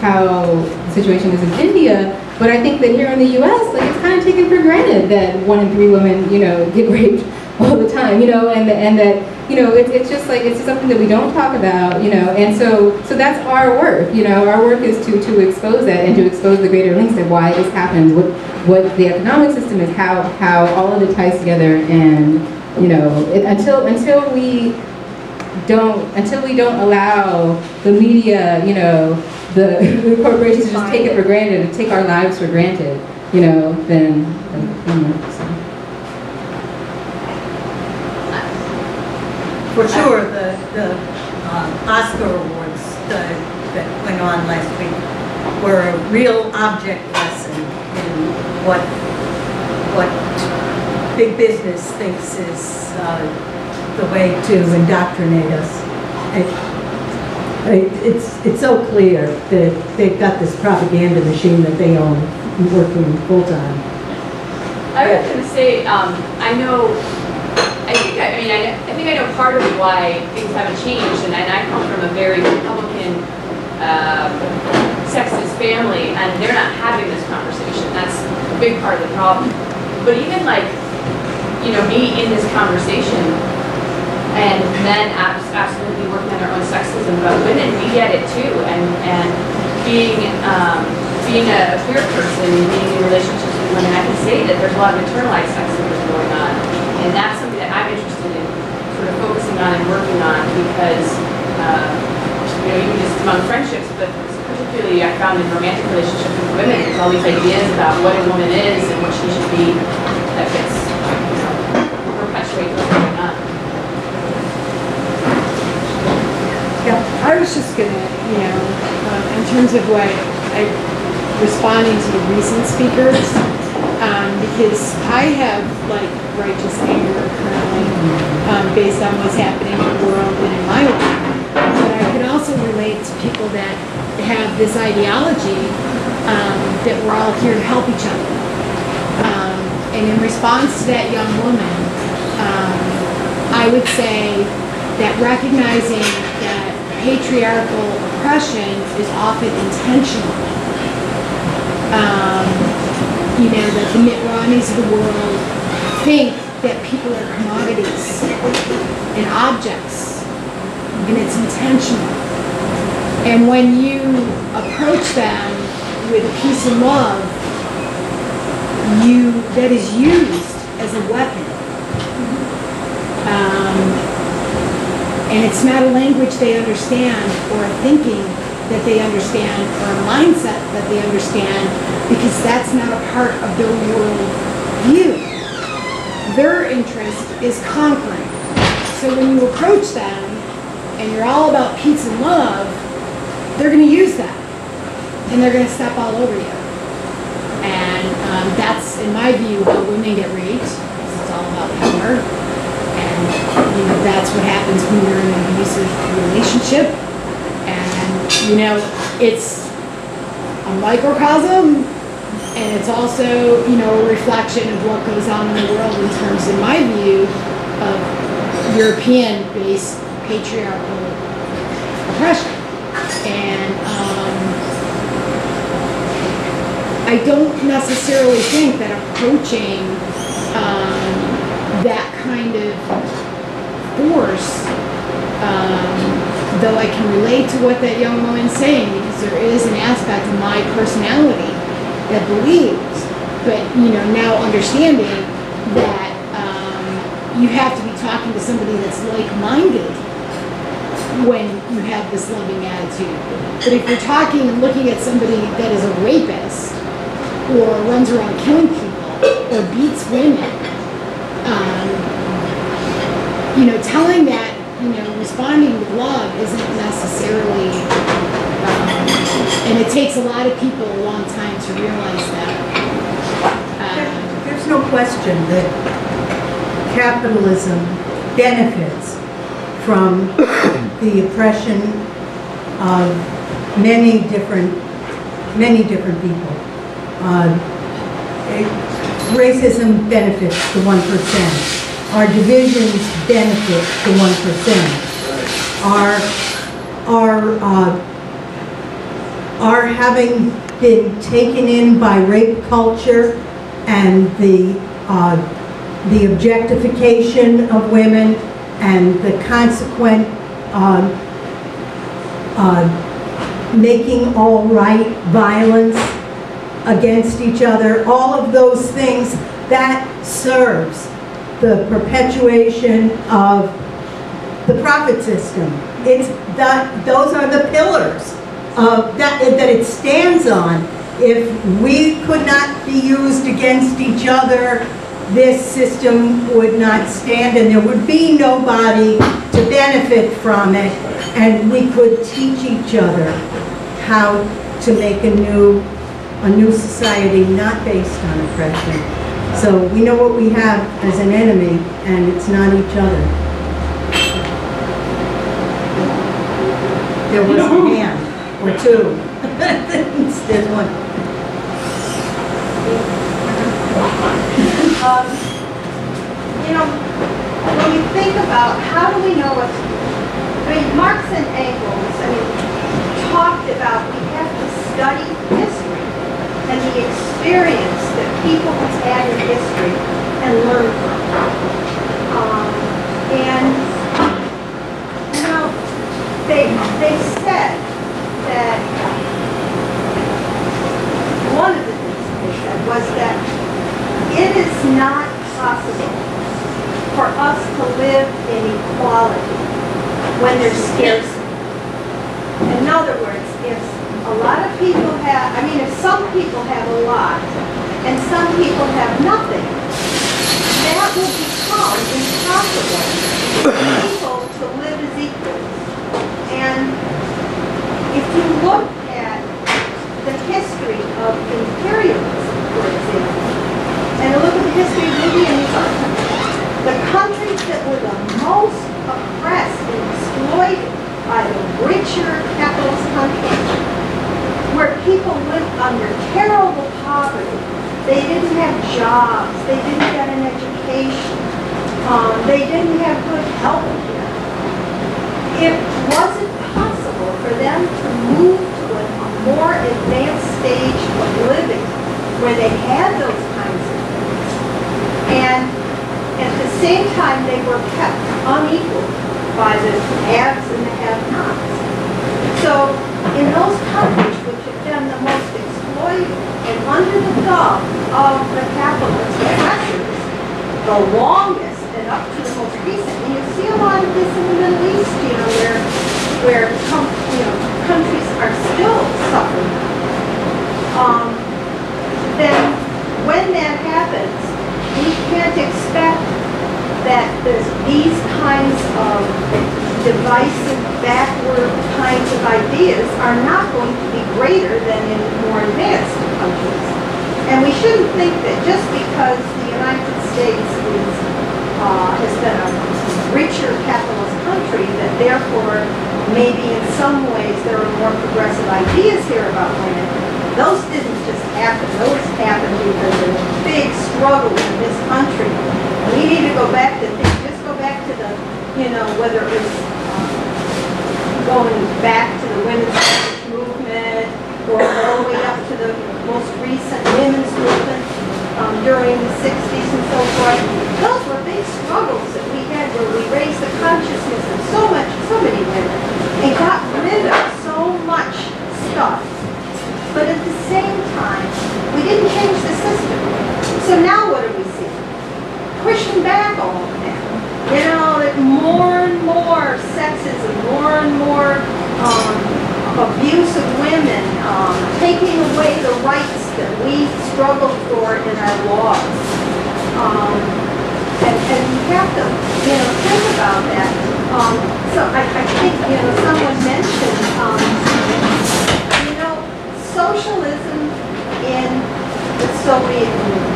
how the situation is in India, but I think that here in the U.S., it's kind of taken for granted that 1 in 3 women, get raped all the time, and that, it's just something that we don't talk about, and so that's our work, our work is to expose that and to expose the greater links of why this happens, what the economic system is, how all of it ties together, and, until we don't allow the media, the corporations to just take it for granted, to take our lives for granted, then so. For sure, the Oscar awards that went on last week were a real object lesson in what big business thinks is the way to indoctrinate us. It's so clear that they've got this propaganda machine that they own working full time. I was going to say, I think I know part of why things haven't changed, and I come from a very Republican, sexist family, and they're not having this conversation. That's a big part of the problem. But even me in this conversation, and men absolutely working on their own sexism about women, we get it too. And being a queer person, being in relationships with women, I can say that there's a lot of internalized sexism going on, and that's something that I'm interested in sort of focusing on and working on, because even just among friendships, but particularly I found in romantic relationships with women, there's all these ideas about what a woman is and what she should be that gets perpetuate what's going on. Yeah, I was just gonna, in terms of what responding to the recent speakers, because I have righteous anger currently based on what's happening in the world and in my life. But I can also relate to people that have this ideology that we're all here to help each other. And in response to that young woman, I would say that recognizing that patriarchal oppression is often intentional. That the Mitt Romneys of the world think that people are commodities and objects, and it's intentional. And when you approach them with peace and love, that is used as a weapon. And it's not a language they understand, or a thinking that they understand, or a mindset that they understand, because that's not a part of their world view. Their interest is conquering. So when you approach them, and you're all about peace and love, they're going to use that. And they're going to step all over you. And that's, in my view, how women get raped. It's all about power. And that's what happens when you're in an abusive relationship. And it's a microcosm, and it's also a reflection of what goes on in the world in terms, in my view, of European-based patriarchal oppression. And I don't necessarily think that approaching that kind of force, though I can relate to what that young woman's saying, because there is an aspect of my personality that believes, but now understanding that you have to be talking to somebody that's like-minded when you have this loving attitude. But if you're talking and looking at somebody that is a rapist, or runs around killing people, or beats women, you know, telling that, you know, responding with love isn't necessarily, and it takes a lot of people a long time to realize that. There's no question that capitalism benefits from the oppression of many different people. Racism benefits the 1%. Our divisions benefit the 1%. Our having been taken in by rape culture and the objectification of women and the consequent making all right violence against each other, all of those things, that serves the perpetuation of the profit system. Those are the pillars that it stands on. If we could not be used against each other, this system would not stand, and there would be nobody to benefit from it, and we could teach each other how to make a new society not based on oppression. So we know what we have as an enemy, and it's not each other. There was a hand, or two. There's one. You know, when we think about how do we know what's, I mean, Marx and Engels, talked about we have to study history and the experience that people have had in history and learn from it. And, you know, they said that one of the things they said was that it is not possible for us to live in equality when there's scarcity. In other words, if a lot of people have, if some people have a lot and some people have nothing, that will become impossible for people to live as equals. And if you look at the history of imperialism, for example, and look at the history of India and these other countries, the countries that were the most oppressed and exploited by the richer capitalist countries, where people lived under terrible poverty. They didn't have jobs, they didn't get an education, they didn't have good health care. It wasn't possible for them to move to a more advanced stage of living where they had those kinds of things. And at the same time, they were kept unequal by the haves and the have-nots. So in those countries which have been the most exploited and under the thumb of the capitalist oppressors, the longest and up to the most recent, and you see a lot of this in the Middle East, where countries are still suffering. Then when that happens, we can't expect that these kinds of divisive, backward kinds of ideas are not going to be greater than in more advanced countries. And we shouldn't think that just because the United States has been a richer capitalist country, that therefore maybe in some ways there are more progressive ideas here about women. Those didn't just happen. Those happened because of big struggles in this country. We need to go back to things. Just go back to the, whether it was going back to the women's suffrage movement or all the way up to the most recent women's movement during the 60s and so forth. Those were big struggles that we had where we raised the consciousness of so many women and got rid of so much stuff. But at the same time, we didn't change the system. So now what do we see? Pushing back all of that. abuse of women, taking away the rights that we struggled for in our laws. And you have to, think about that. So I think, someone mentioned, socialism in the Soviet Union.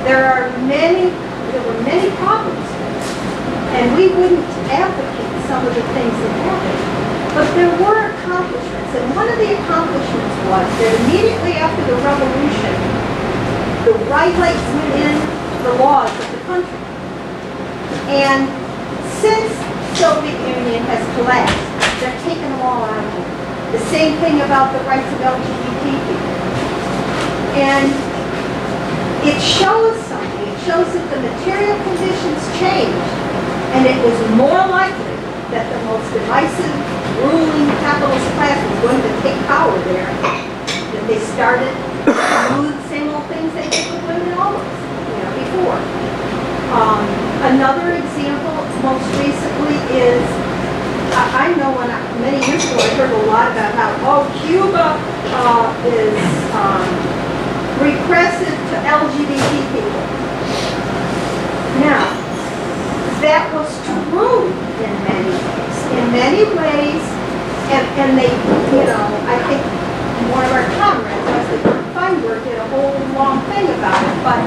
There were many problems, and we wouldn't advocate some of the things that happened. But there were accomplishments, and one of the accomplishments was that immediately after the revolution, the right went in the laws of the country. And since the Soviet Union has collapsed, they're taking them all out of it. The same thing about the rights of LGBT people. And it shows something. It shows that the material conditions changed, and it was more likely that the most divisive, ruling capitalist class was going to take power there, that they started to do the same old things they did with women always, before. Another example, most recently, is I know many years ago I heard a lot about how, Cuba is repressive to LGBT people. Now, that was true in many ways. In many ways, and they, I think one of our comrades, Leslie Feinberg, did a whole long thing about it, but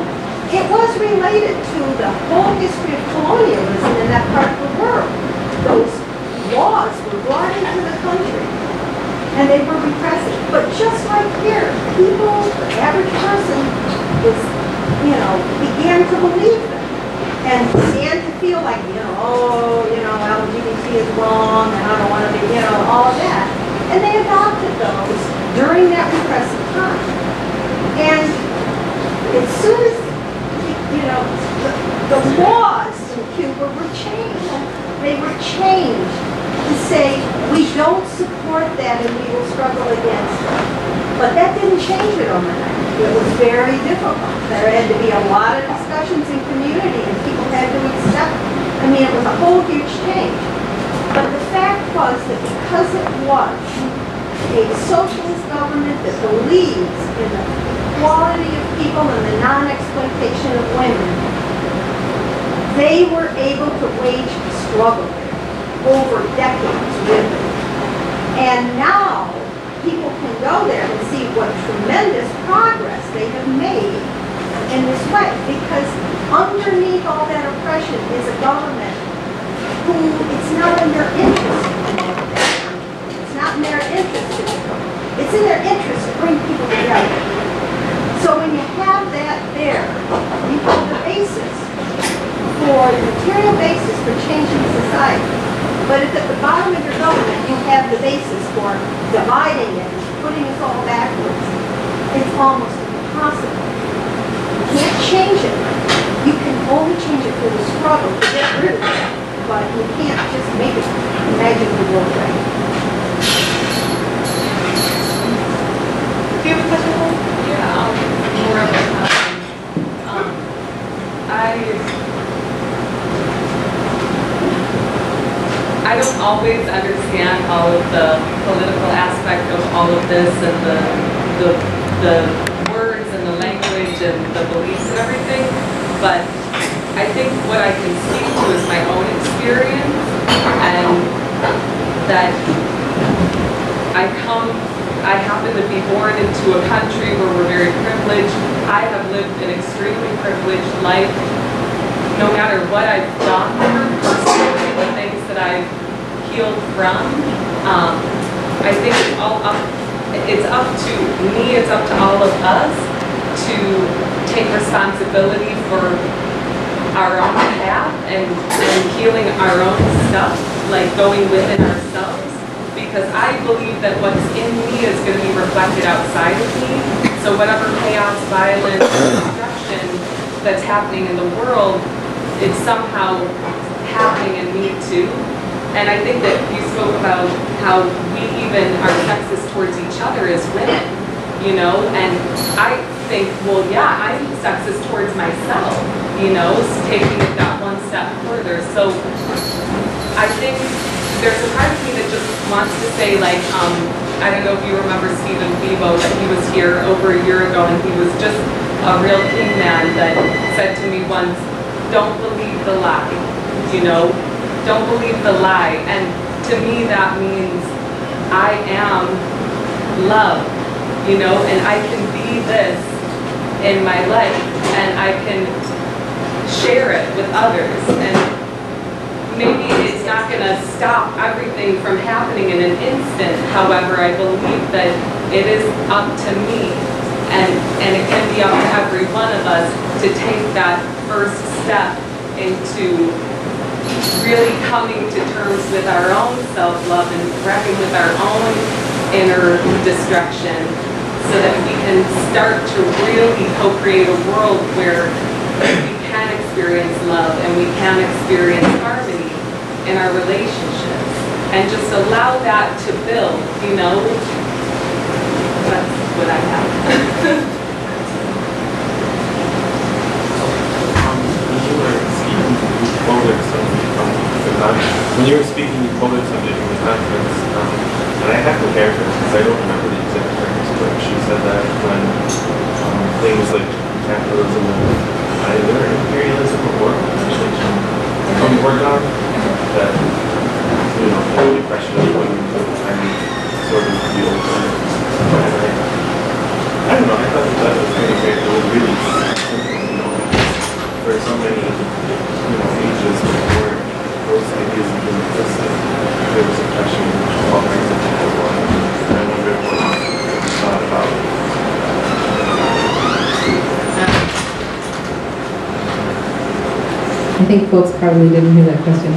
it was related to the whole history of colonialism in that part of the world. Those laws were brought into the country, and they were repressive. But just like here, people, the average person, began to believe them, and began to feel like, LGBT is wrong, and I don't want to be, all of that. And they adopted those during that repressive time. And as soon as, the laws in Cuba were changed. They were changed to say, we don't support that and we will struggle against it. But that didn't change it overnight. It was very difficult. There had to be a lot of discussions in community, and people had to accept. It was a whole huge change. But the fact was that because it was a socialist government that believes in the equality of people and the non-exploitation of women, they were able to wage a struggle over decades with it. And now people can go there and see what tremendous progress they have made in this way, because underneath all that oppression is a government who it's not in their interest. It's not in their interest. It's in their interest to bring people together. So when you have that there, you have the basis for the material basis for changing society. But if at the bottom of your government you have the basis for dividing it, putting us all backwards, it's almost impossible. You can't change it. You can only change it through the struggle to get rid of it. But you can't just make it magically go away. Do you have a question? Yeah, more of a I don't always understand all of the political aspect of all of this, and the words and the language and the beliefs and everything, but I think what I can speak to is my own experience, and that I happen to be born into a country where we're very privileged. I have lived an extremely privileged life. No matter what I've done personally, the things that I've healed from, I think it's up to me, it's up to all of us to take responsibility for our own path and healing our own stuff, like going within ourselves, because I believe that what's in me is going to be reflected outside of me. So whatever chaos, violence, destruction that's happening in the world, it's somehow happening in me too. And I think that you spoke about how we even are sexist towards each other as women, and I think, well, yeah, I'm sexist towards myself, taking it that one step further. So I think there's a part of me that just wants to say, like, I don't know if you remember Stephen Bebo, but he was here over a year ago, and he was just a real king man that said to me once, don't believe the lie, you know? Don't believe the lie. And to me that means I am love, you know, and I can be this in my life, and I can share it with others. And maybe it's not going to stop everything from happening in an instant. However, I believe that it is up to me, and it can be up to every one of us to take that first step into really coming to terms with our own self-love and reckoning with our own inner destruction, so that we can start to really co-create a world where we can experience love and we can experience harmony in our relationships, and just allow that to build, you know? That's what I have. When you were speaking, you quoted something from the conference, and I have to character because I don't remember the exact terms, but she said that when things like capitalism and either imperialism or war come worked on, that, you know, the depression of women sort of feel I don't know, I thought that was kind of great. It was really simple, you know, for so many, you know, ages before those ideas even existed, there was oppression of all kinds of people, and I wonder what you thought about it. I think folks probably didn't hear that question.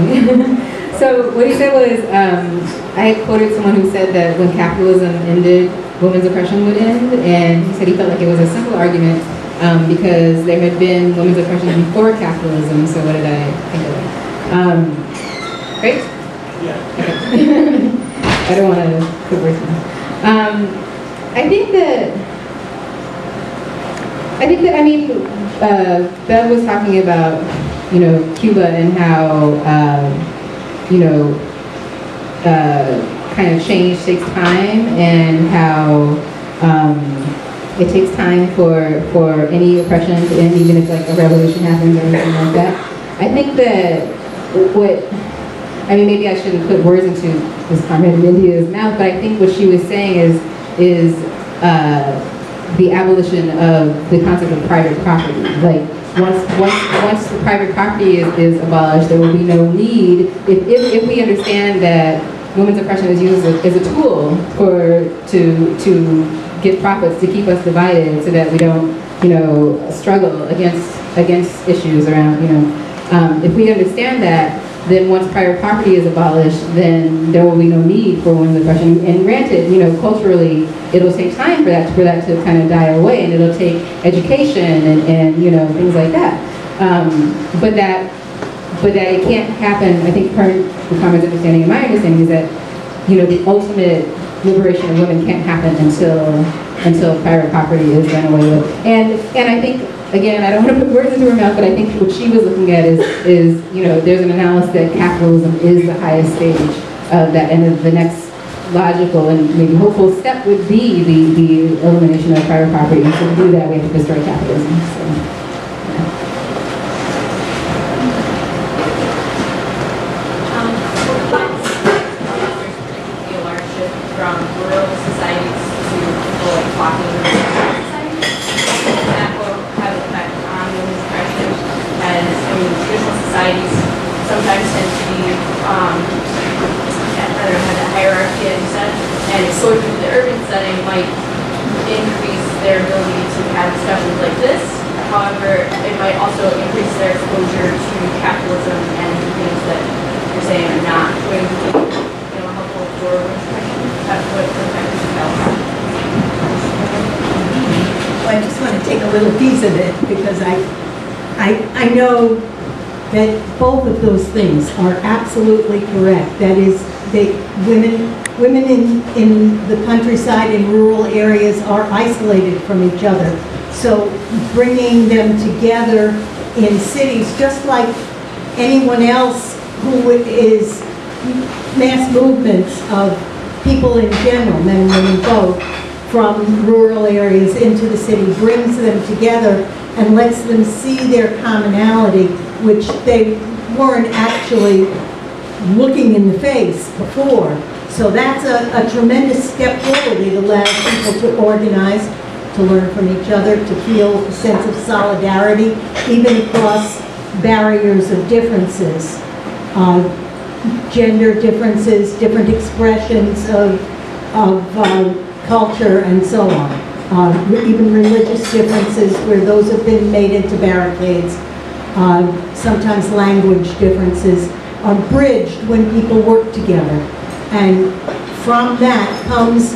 So what he said was, I had quoted someone who said that when capitalism ended, women's oppression would end, and he said he felt like it was a simple argument because there had been women's oppression before capitalism. So what did I think of it? Right? Yeah. Okay. I don't want to put words in. I think that, I mean, Bev was talking about, you know, Cuba and how, you know, kind of change takes time, and how it takes time for any oppression to end, even if like a revolution happens or anything like that. I think that I mean, maybe I shouldn't put words into this comrade in India's mouth, but I think what she was saying is the abolition of the concept of private property. Like, once the private property is abolished, there will be no need, if we understand that women's oppression is used as a tool to get profits, to keep us divided, so that we don't, you know, struggle against issues around, you know, if we understand that, then once private property is abolished, then there will be no need for women's oppression. And granted, you know, culturally, it'll take time for that to kind of die away, and it'll take education and you know, things like that. But that it can't happen. I think the common's understanding and my understanding is that, you know, the ultimate liberation of women can't happen until private property is done away with. And I think, again, I don't want to put words into her mouth, but I think what she was looking at is, you know, there's an analysis that capitalism is the highest stage of that, and the next logical and maybe hopeful step would be the elimination of private property. And so to do that, we have to destroy capitalism. So, yeah. The large shift from rural societies to people like walking societies. That will have an effect on women's oppression, as I mean, traditional societies sometimes tend to be rather have a hierarchy, as you said, and exposure to the urban setting might increase their ability to have discussions like this. However, it might also increase their exposure to capitalism and the things that you're saying are not going to be, you know, helpful for women's oppression. That's what the effect is about. Well, I just want to take a little piece of it, because I know that both of those things are absolutely correct. That is, women in the countryside and rural areas are isolated from each other. So bringing them together in cities, just like anyone else who is mass movements of people in general, men and women both, from rural areas into the city, brings them together and lets them see their commonality, which they weren't actually looking in the face before. So that's a tremendous step forward. It allows people to organize, to learn from each other, to feel a sense of solidarity, even across barriers of differences, gender differences, different expressions of culture, and so on. Even religious differences where those have been made into barricades. Sometimes language differences are bridged when people work together. And from that comes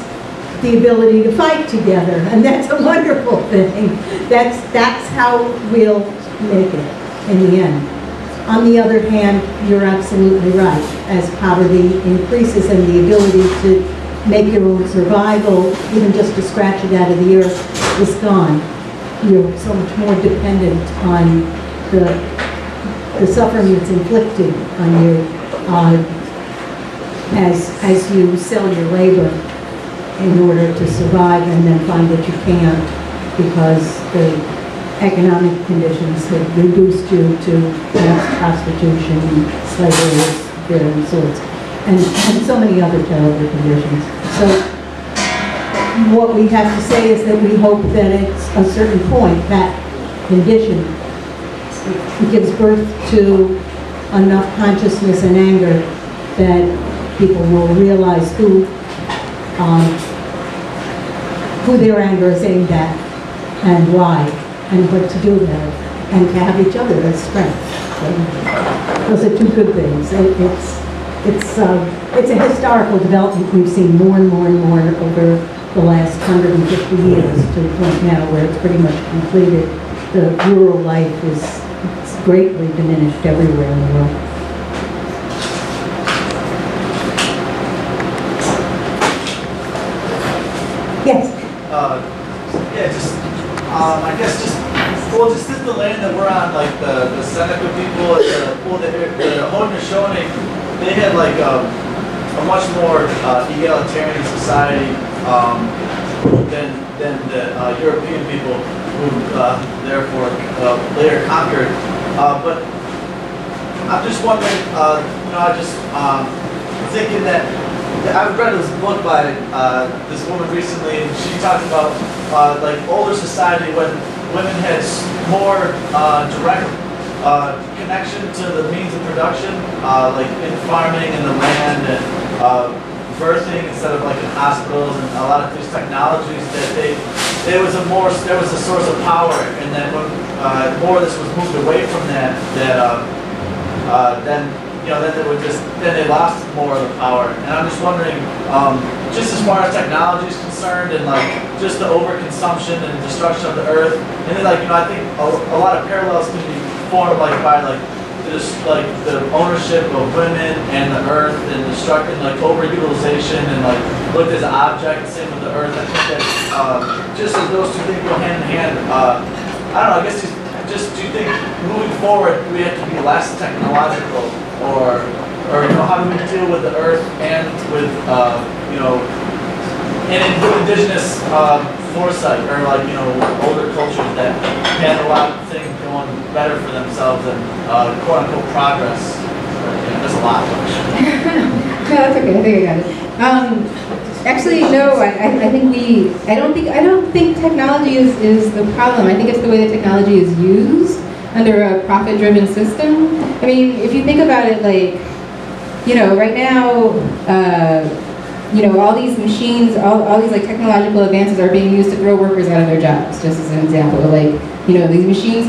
the ability to fight together. And that's a wonderful thing. That's how we'll make it in the end. On the other hand, you're absolutely right. As poverty increases and the ability to make your own survival, even just to scratch it out of the earth, is gone. You're so much more dependent on the suffering that's inflicted on you as you sell your labor in order to survive, and then find that you can't because the economic conditions have reduced you to prostitution, slavery of varying sorts, and so many other terrible conditions. So what we have to say is that we hope that at a certain point that condition gives birth to enough consciousness and anger that people will realize who their anger is aimed at and why, and what to do about it, and to have each other as strength. So those are two good things. It's a historical development we've seen more and more and more over the last 150 years, to the point now where it's pretty much completed. The rural life is greatly diminished everywhere in the world. Yes? I guess just the land that we're on, like the Seneca people, the Haudenosaunee, they had like a much more egalitarian society than the European people who therefore later conquered. But I'm just wondering, I just thinking that I've read this book by this woman recently, and she talked about like older society when women had more direct connection to the means of production, like in farming and the land and birthing instead of like in hospitals, and a lot of these technologies that there was a source of power, and then when more of this was moved away from that, then they lost more of the power. And I'm just wondering, just as far as technology is concerned, and like just the overconsumption and destruction of the earth, and then like I think a lot of parallels can be formed like by like the ownership of women and the earth, and destructing like overutilization and like looked as an object. Same with the earth. I think that just as those two things go hand in hand, I don't know. I guess just do you think moving forward we have to be less technological, or how do we deal with the earth and with indigenous foresight, or like older cultures that had a lot of things going better for themselves and quote unquote progress. There's a lot. No, that's okay. I think I got it. Actually, no. I don't think technology is the problem. I think it's the way that technology is used under a profit-driven system. I mean, if you think about it, like, right now, all these machines, all these like technological advances are being used to throw workers out of their jobs. Just as an example, like, these machines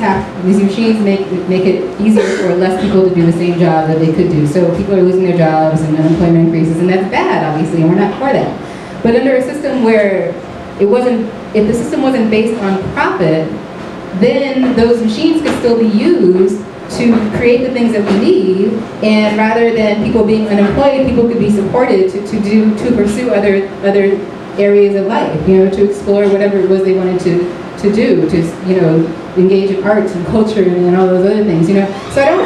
make it easier for less people to do the same job that they could do. So people are losing their jobs and unemployment increases, and that's bad, obviously, and we're not for that. But under a system where if the system wasn't based on profit, then those machines could still be used to create the things that we need, and rather than people being unemployed, people could be supported to pursue other areas of life, to explore whatever it was they wanted to do, to engage in arts and culture and all those other things, So I don't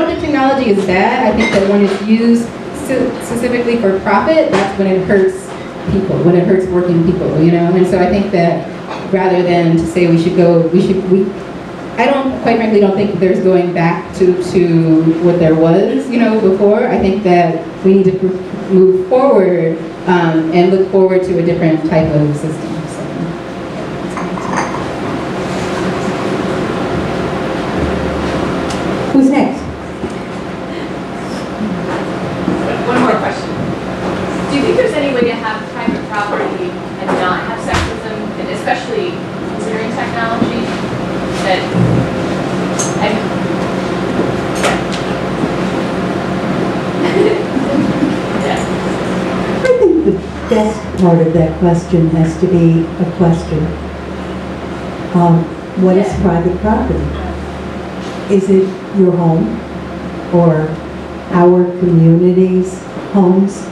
think technology is bad. I think that when it's used specifically for profit, that's when it hurts people, when it hurts working people, you know? And so I think that rather than to say we should go, I quite frankly don't think there's going back to what there was, you know, before. I think that we need to move forward and look forward to a different type of system. Who's next? One more question. Do you think there's any way to have private property and not have sexism, and especially considering technology? That I think the best part of that question has to be a question. What is private property? Is it your home, or our community's homes,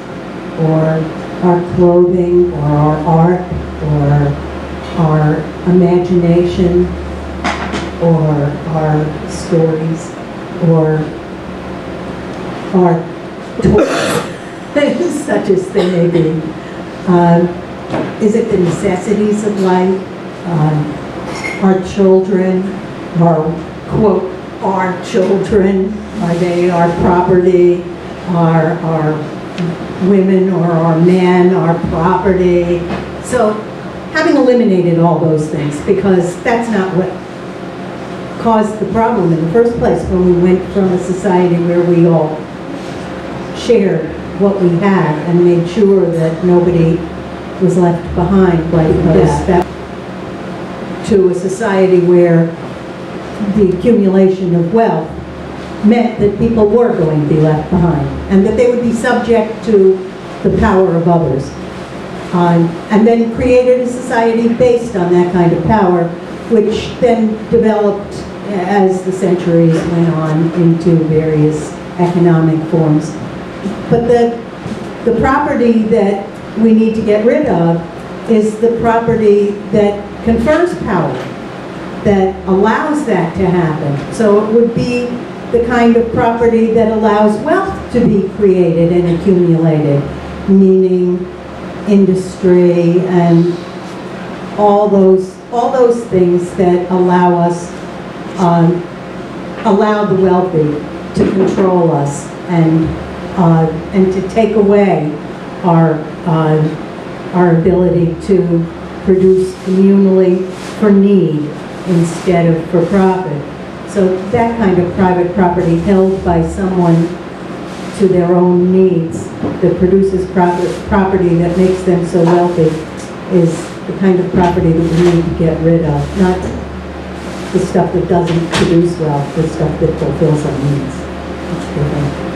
or our clothing, or our art, or our imagination, or our stories, or our toys, such as they may be? Is it the necessities of life? Our children, our, quote, our children, are they our property? Are women or our men our property? So having eliminated all those things, because that's not what caused the problem in the first place when we went from a society where we all shared what we had and made sure that nobody was left behind like that, to a society where the accumulation of wealth meant that people were going to be left behind and that they would be subject to the power of others. And then created a society based on that kind of power, which then developed as the centuries went on into various economic forms. But the property that we need to get rid of is the property that confers power, that allows that to happen. So it would be the kind of property that allows wealth to be created and accumulated, meaning industry and all those things that allow us, allow the wealthy to control us and to take away our ability to produce communally for need instead of for profit. So that kind of private property held by someone to their own needs, that produces property that makes them so wealthy, is the kind of property that we need to get rid of, not the stuff that doesn't produce wealth, the stuff that fulfills our needs. That's different.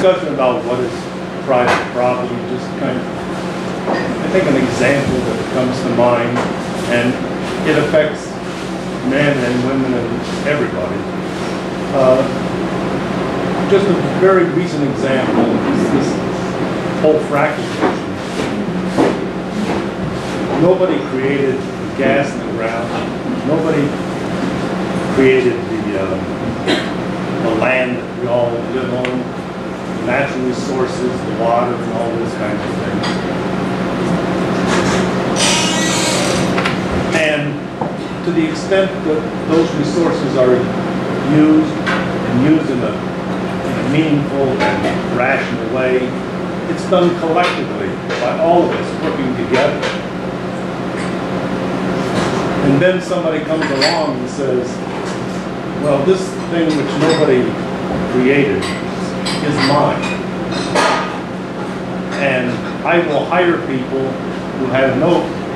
Discussion about what is private property, just kind of, I think an example that comes to mind, and it affects men and women and everybody. Just a very recent example is this whole fracking issue. Nobody created gas in the ground. Nobody created the land that we all live on, the natural resources, the water, and all those kinds of things. And to the extent that those resources are used in a meaningful and rational way, it's done collectively by all of us working together. And then somebody comes along and says, well, this thing which nobody created is mine. And I will hire people who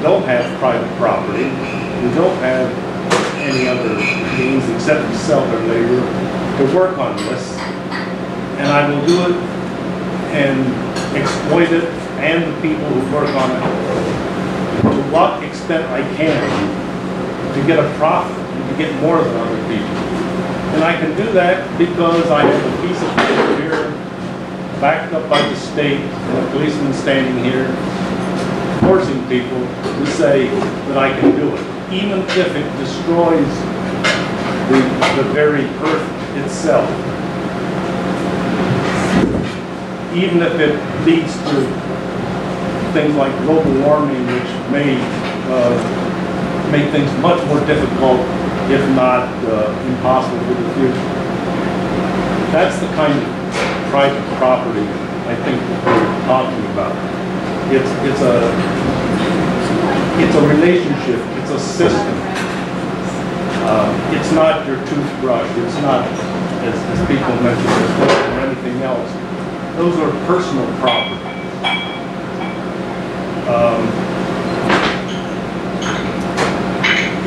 don't have private property, who don't have any other means except to sell their labor, to work on this. And I will do it and exploit it and the people who work on it to what extent I can to get a profit, to get more than other people. And I can do that because I have a piece of paper here backed up by the state and a policeman standing here forcing people to say that I can do it, even if it destroys the very earth itself. Even if it leads to things like global warming, which may make things much more difficult, if not impossible for the future. That's the kind of private property I think that we're talking about. It's a relationship, it's a system. It's not your toothbrush, it's not, as people mentioned, or anything else. Those are personal property.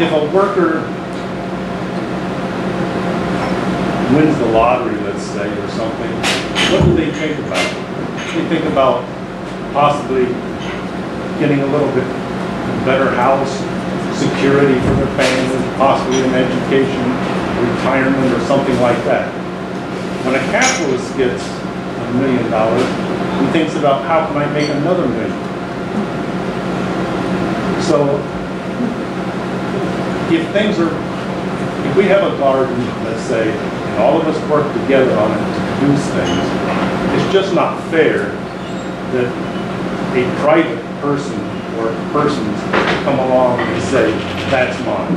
If a worker wins the lottery, let's say, or something, what do they think about? They think about possibly getting a little bit better house, security for their family, possibly an education, retirement, or something like that. When a capitalist gets $1 million, he thinks about how can I make another $1 million. So if we have a garden, let's say, and all of us work together on it to produce things, it's just not fair that a private person or persons come along and say, that's mine.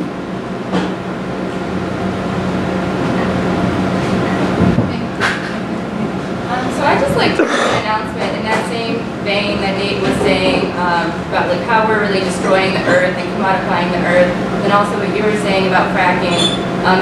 So I just like to make an announcement in that same vein that Nate was saying about like how we're really destroying the earth and commodifying the earth, and also what you were saying about fracking.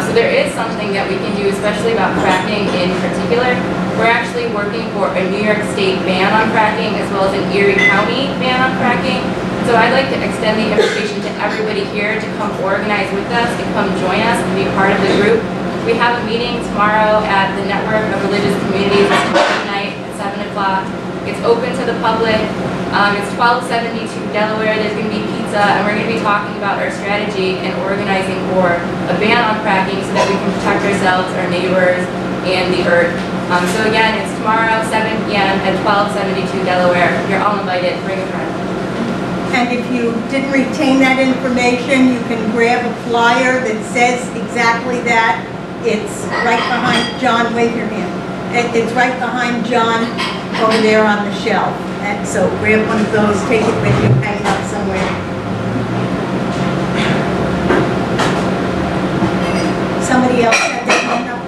So there is something that we can do, especially about fracking in particular. We're actually working for a New York State ban on fracking as well as an Erie County ban on fracking. So I'd like to extend the invitation to everybody here to come organize with us, to come join us and be part of the group. We have a meeting tomorrow at the Network of Religious Communities. It's tomorrow night at 7 o'clock. It's open to the public. It's 1272 Delaware. There's going to be pizza, and we're going to be talking about our strategy and organizing for a ban on fracking so that we can protect ourselves, our neighbors, and the earth. So again, it's tomorrow, 7 p.m. at 1272 Delaware. You're all invited. Bring a friend. And if you didn't retain that information, you can grab a flyer that says exactly that. It's right behind John. Wave your hand. It's right behind John over there on the shelf. And so grab one of those, take it with you, hang it up somewhere. Somebody else had their hand up?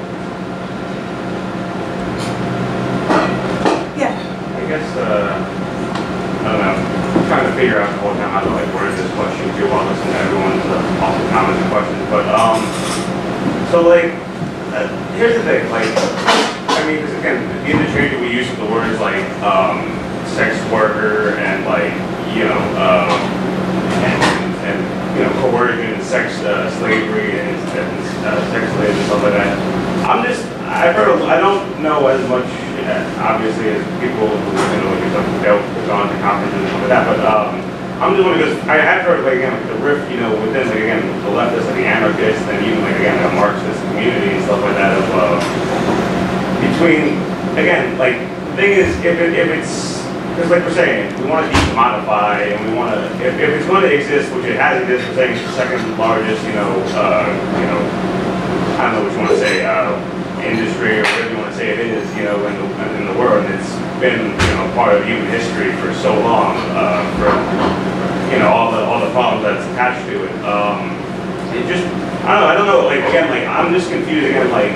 Yeah. I guess, I don't know, I'm trying to figure out the whole time how to like word this question too while listening to everyone's awesome comments and questions. But, so like, here's the thing, like, I mean, because again, the industry we use the words like sex worker and like, you know, and you know, coercion and sex slavery and sex slaves and stuff like that. I've heard, I don't know as much, obviously, as people who, you know, have gone to conferences and stuff like that, but I'm just wondering, because I have heard, like, again, like, the rift, you know, within, like, again, the leftists and the anarchists, and even, like, again, the Marxist community and stuff like that, of, between, again, like, the thing is, if it's, because, like we're saying, we want to decommodify, and we want to, if it's going to exist, which it has existed, we're saying it's the second largest, I don't know what you want to say, industry, or whatever you want to say it is, you know, in the world, and it's been, you know, part of human history for so long, for, you know, all the problems that's attached to it. It just, I don't know, like, again, like, I'm just confused again, like,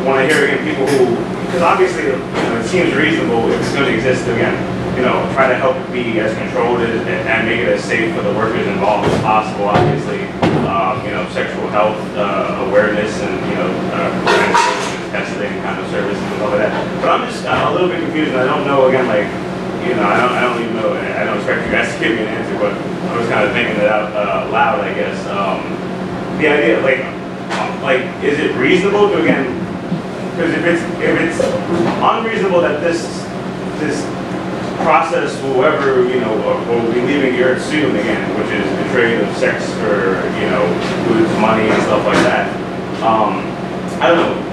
when I hear again people who, because obviously, you know, it seems reasonable if it's going to exist again, you know, try to help it be as controlled and make it as safe for the workers involved as possible, obviously, you know, sexual health awareness and, you know, testing kind of services and stuff like that. But I'm just a little bit confused, and I don't know, again, like, you know, I don't even know, I don't expect you guys to give me an answer, but I was kind of thinking it out loud, I guess. The idea, like, is it reasonable to, again, because if it's unreasonable that this process whoever, will be leaving the earth soon again, which is the trade of sex for, goods, money, and stuff like that. I don't know.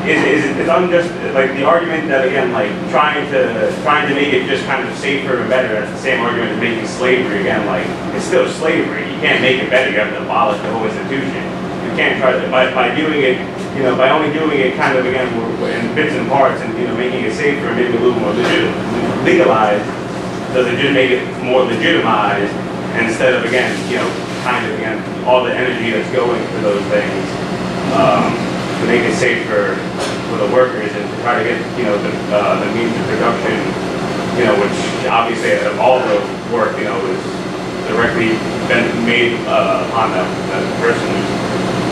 It's unjust, like the argument that again, like trying to make it just kind of safer and better. That's the same argument as making slavery again. Like it's still slavery. You can't make it better. You have to abolish the whole institution. You can't try to by doing it. By only doing it kind of again in bits and parts and making it safer and maybe a little more legalized. Does it just make it more legitimized instead of again, kind of again all the energy that's going for those things. To make it safer for the workers and to try to get, the means of production, which obviously all the work, is directly been made upon that person who's,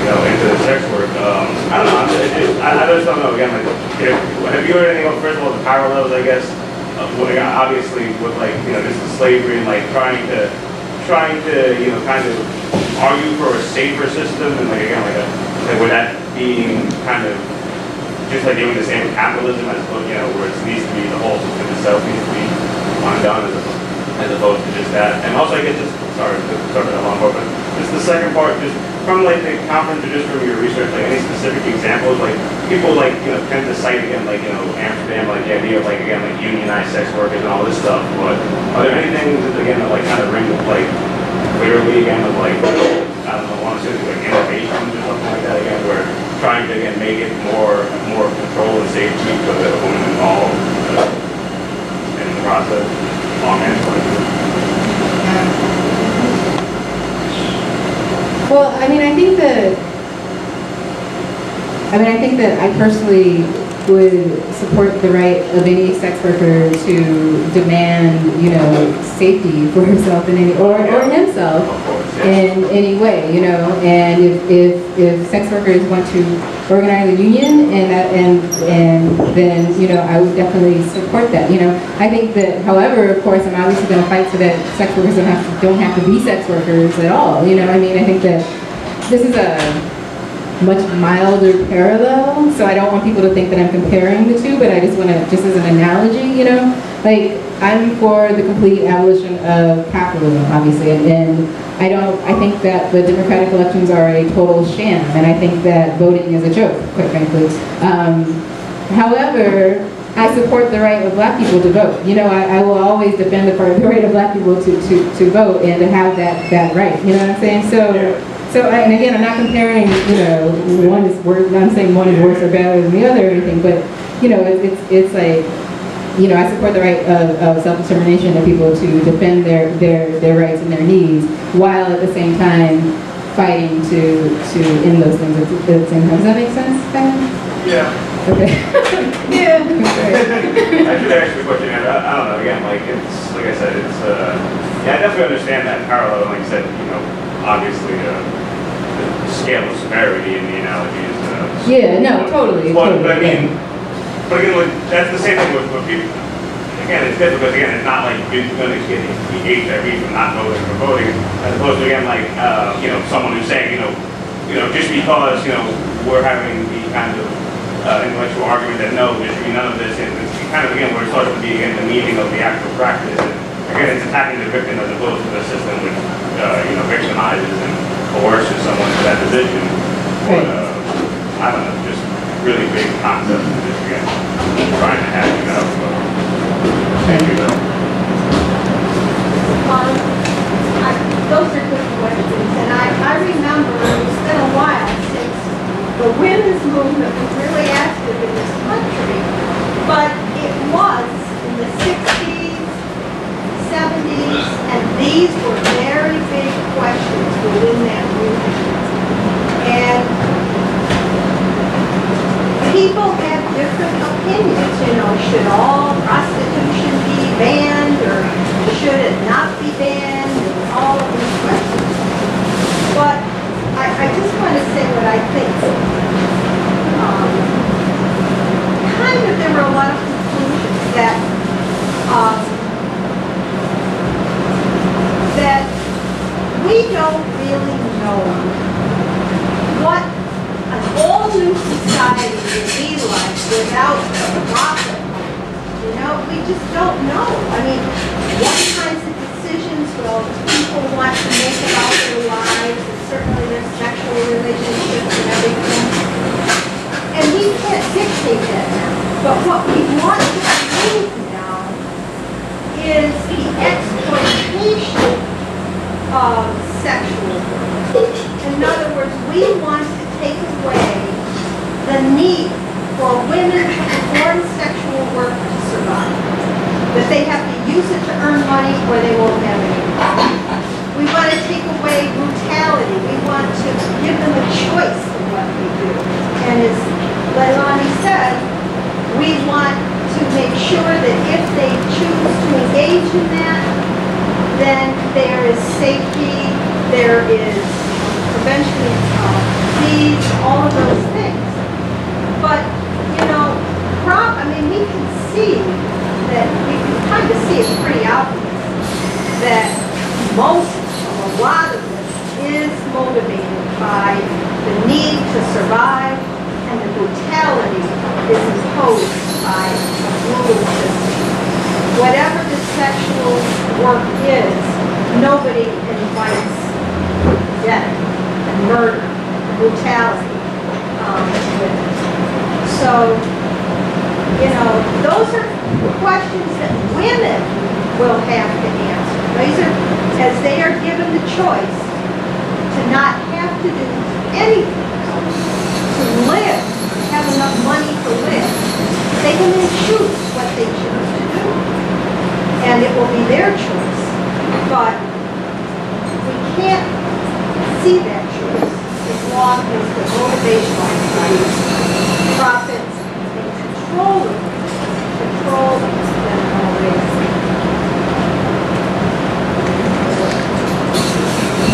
into the sex work. I don't know. I just don't know. Again, like, have you heard anything about, first of all, the parallels, I guess, obviously with like, just the slavery and like trying to, kind of argue for a safer system and like again, with that being kind of just like doing this anti-capitalism as opposed, where it needs to be the whole system itself needs to be undone as opposed to just that. And also, I guess just sorry for that long more, but just the second part, just from like the conference or just from your research, like any specific examples, like people like tend to cite again, like Amsterdam, like the idea of like again like unionized sex workers and all this stuff. But are there any things that again that like kind of ring like clearly again of like I don't know, I want to say like innovations or something like that again, where trying to again make it more control and safety for the women involved in the process. Long answer. Well, I think that I personally would support the right of any sex worker to demand, safety for herself in any or himself in any way, And if sex workers want to organize a union and then I would definitely support that. I think that, however, of course, I'm obviously going to fight so that sex workers don't have to be sex workers at all. I think that this is a much milder parallel, so I don't want people to think that I'm comparing the two, but I just want to, just as an analogy, like I'm for the complete abolition of capitalism, obviously, and I think that the democratic elections are a total sham, and I think that voting is a joke, quite frankly. However, I support the right of black people to vote. I will always defend the right of black people to vote and to have that right, you know what I'm saying? So, and again, I'm not comparing, one is worse, I'm saying one is worse or better than the other or anything, but, it's like, I support the right of self-determination of people to defend their rights and their needs, while at the same time fighting to end those things at the same time. Does that make sense, Ben? Yeah. Okay. Yeah. I should ask you a question. I don't know, again, like it's, like I said, it's, I definitely understand that parallel, like I said, obviously, the scale of severity in the analogy is... yeah, no, totally. But again, that's the same thing with people. Again, it's difficult because, again, it's not like you're going to get the HIV from not voting for voting, as opposed to, again, like, someone who's saying, just because, we're having the kind of intellectual argument that no, there should be none of this, and it's kind of, again, where it starts to be, again, the meaning of the actual practice. And, again, it's attacking the victim as opposed to the system which, victimizes and coerces someone to that position. But, I don't know, just really big concepts and just, again, trying to hash it out. Thank you, though. Those are good questions, and I remember it's been a while since the women's movement was really active in this country, but it was in the 60s, 70s, and these were very big questions within that movement. And people have different opinions, should all prostitution be banned or should it not be banned, and all of these questions. But I just want to say what I think. There were a lot of conclusions that that we don't really know what an all-new society would be like without the profit. we just don't know. I mean, what kinds of decisions will people want to make about their lives, and certainly their sexual relationships and everything. And we can't dictate that now. But what we want to remove now is the exploitation of sexual work. In other words, we want to take away the need for women to perform sexual work to survive. That they have to use it to earn money or they won't have any. We want to take away brutality. We want to give them a choice in what they do. And as Leilani said, we want to make sure that if they choose to engage in that, then there is safety, there is prevention of disease, all of those things. But, you know, I mean, we can see that, we can kind of see it's pretty obvious that a lot of this is motivated by the need to survive, and the brutality is imposed by a brutal system. Whatever the sexual work is, nobody invites death and murder and brutality with it. So, you know, those are questions that women will have to answer. These are, as they are given the choice to not have to do anything, to live, have enough money to live, they can then choose what they choose to do. And it will be their choice. But we can't see that choice as long as the motivational sides, profits, and control them always.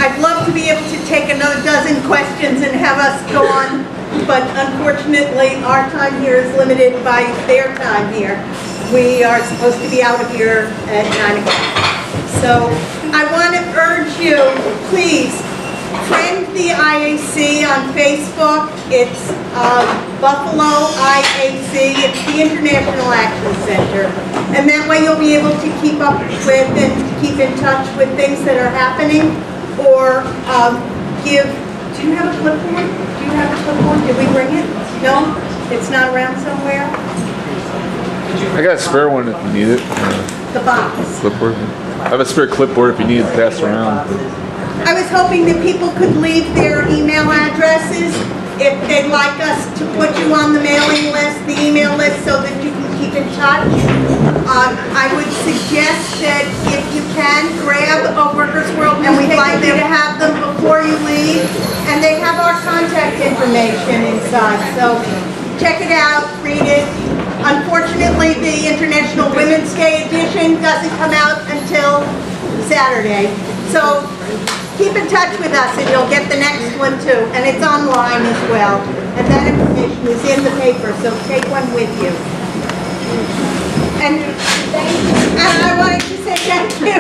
I'd love to be able to take another dozen questions and have us go on, but unfortunately our time here is limited by their time here. We are supposed to be out of here at 9 o'clock. So I want to urge you, please, friend the I.A.C. on Facebook. It's Buffalo I.A.C. It's the International Action Center. And that way you'll be able to keep up with and keep in touch with things that are happening. Or do you have a clipboard? Do you have a clipboard? Did we bring it? No? It's not around somewhere? I got a spare one if you need it. The box. Clipboard. I have a spare clipboard if you need it passed around. I was hoping that people could leave their email addresses if they'd like us to put you on the mailing list, the email list, so that you can keep in touch. I would suggest that if you can, grab a Workers' World, and we'd like you to have them before you leave. And they have our contact information inside, so check it out, read it. Unfortunately, the International Women's Day edition doesn't come out until Saturday. So keep in touch with us and you'll get the next one too. And it's online as well. And that information is in the paper, so take one with you. And I wanted to say thank you.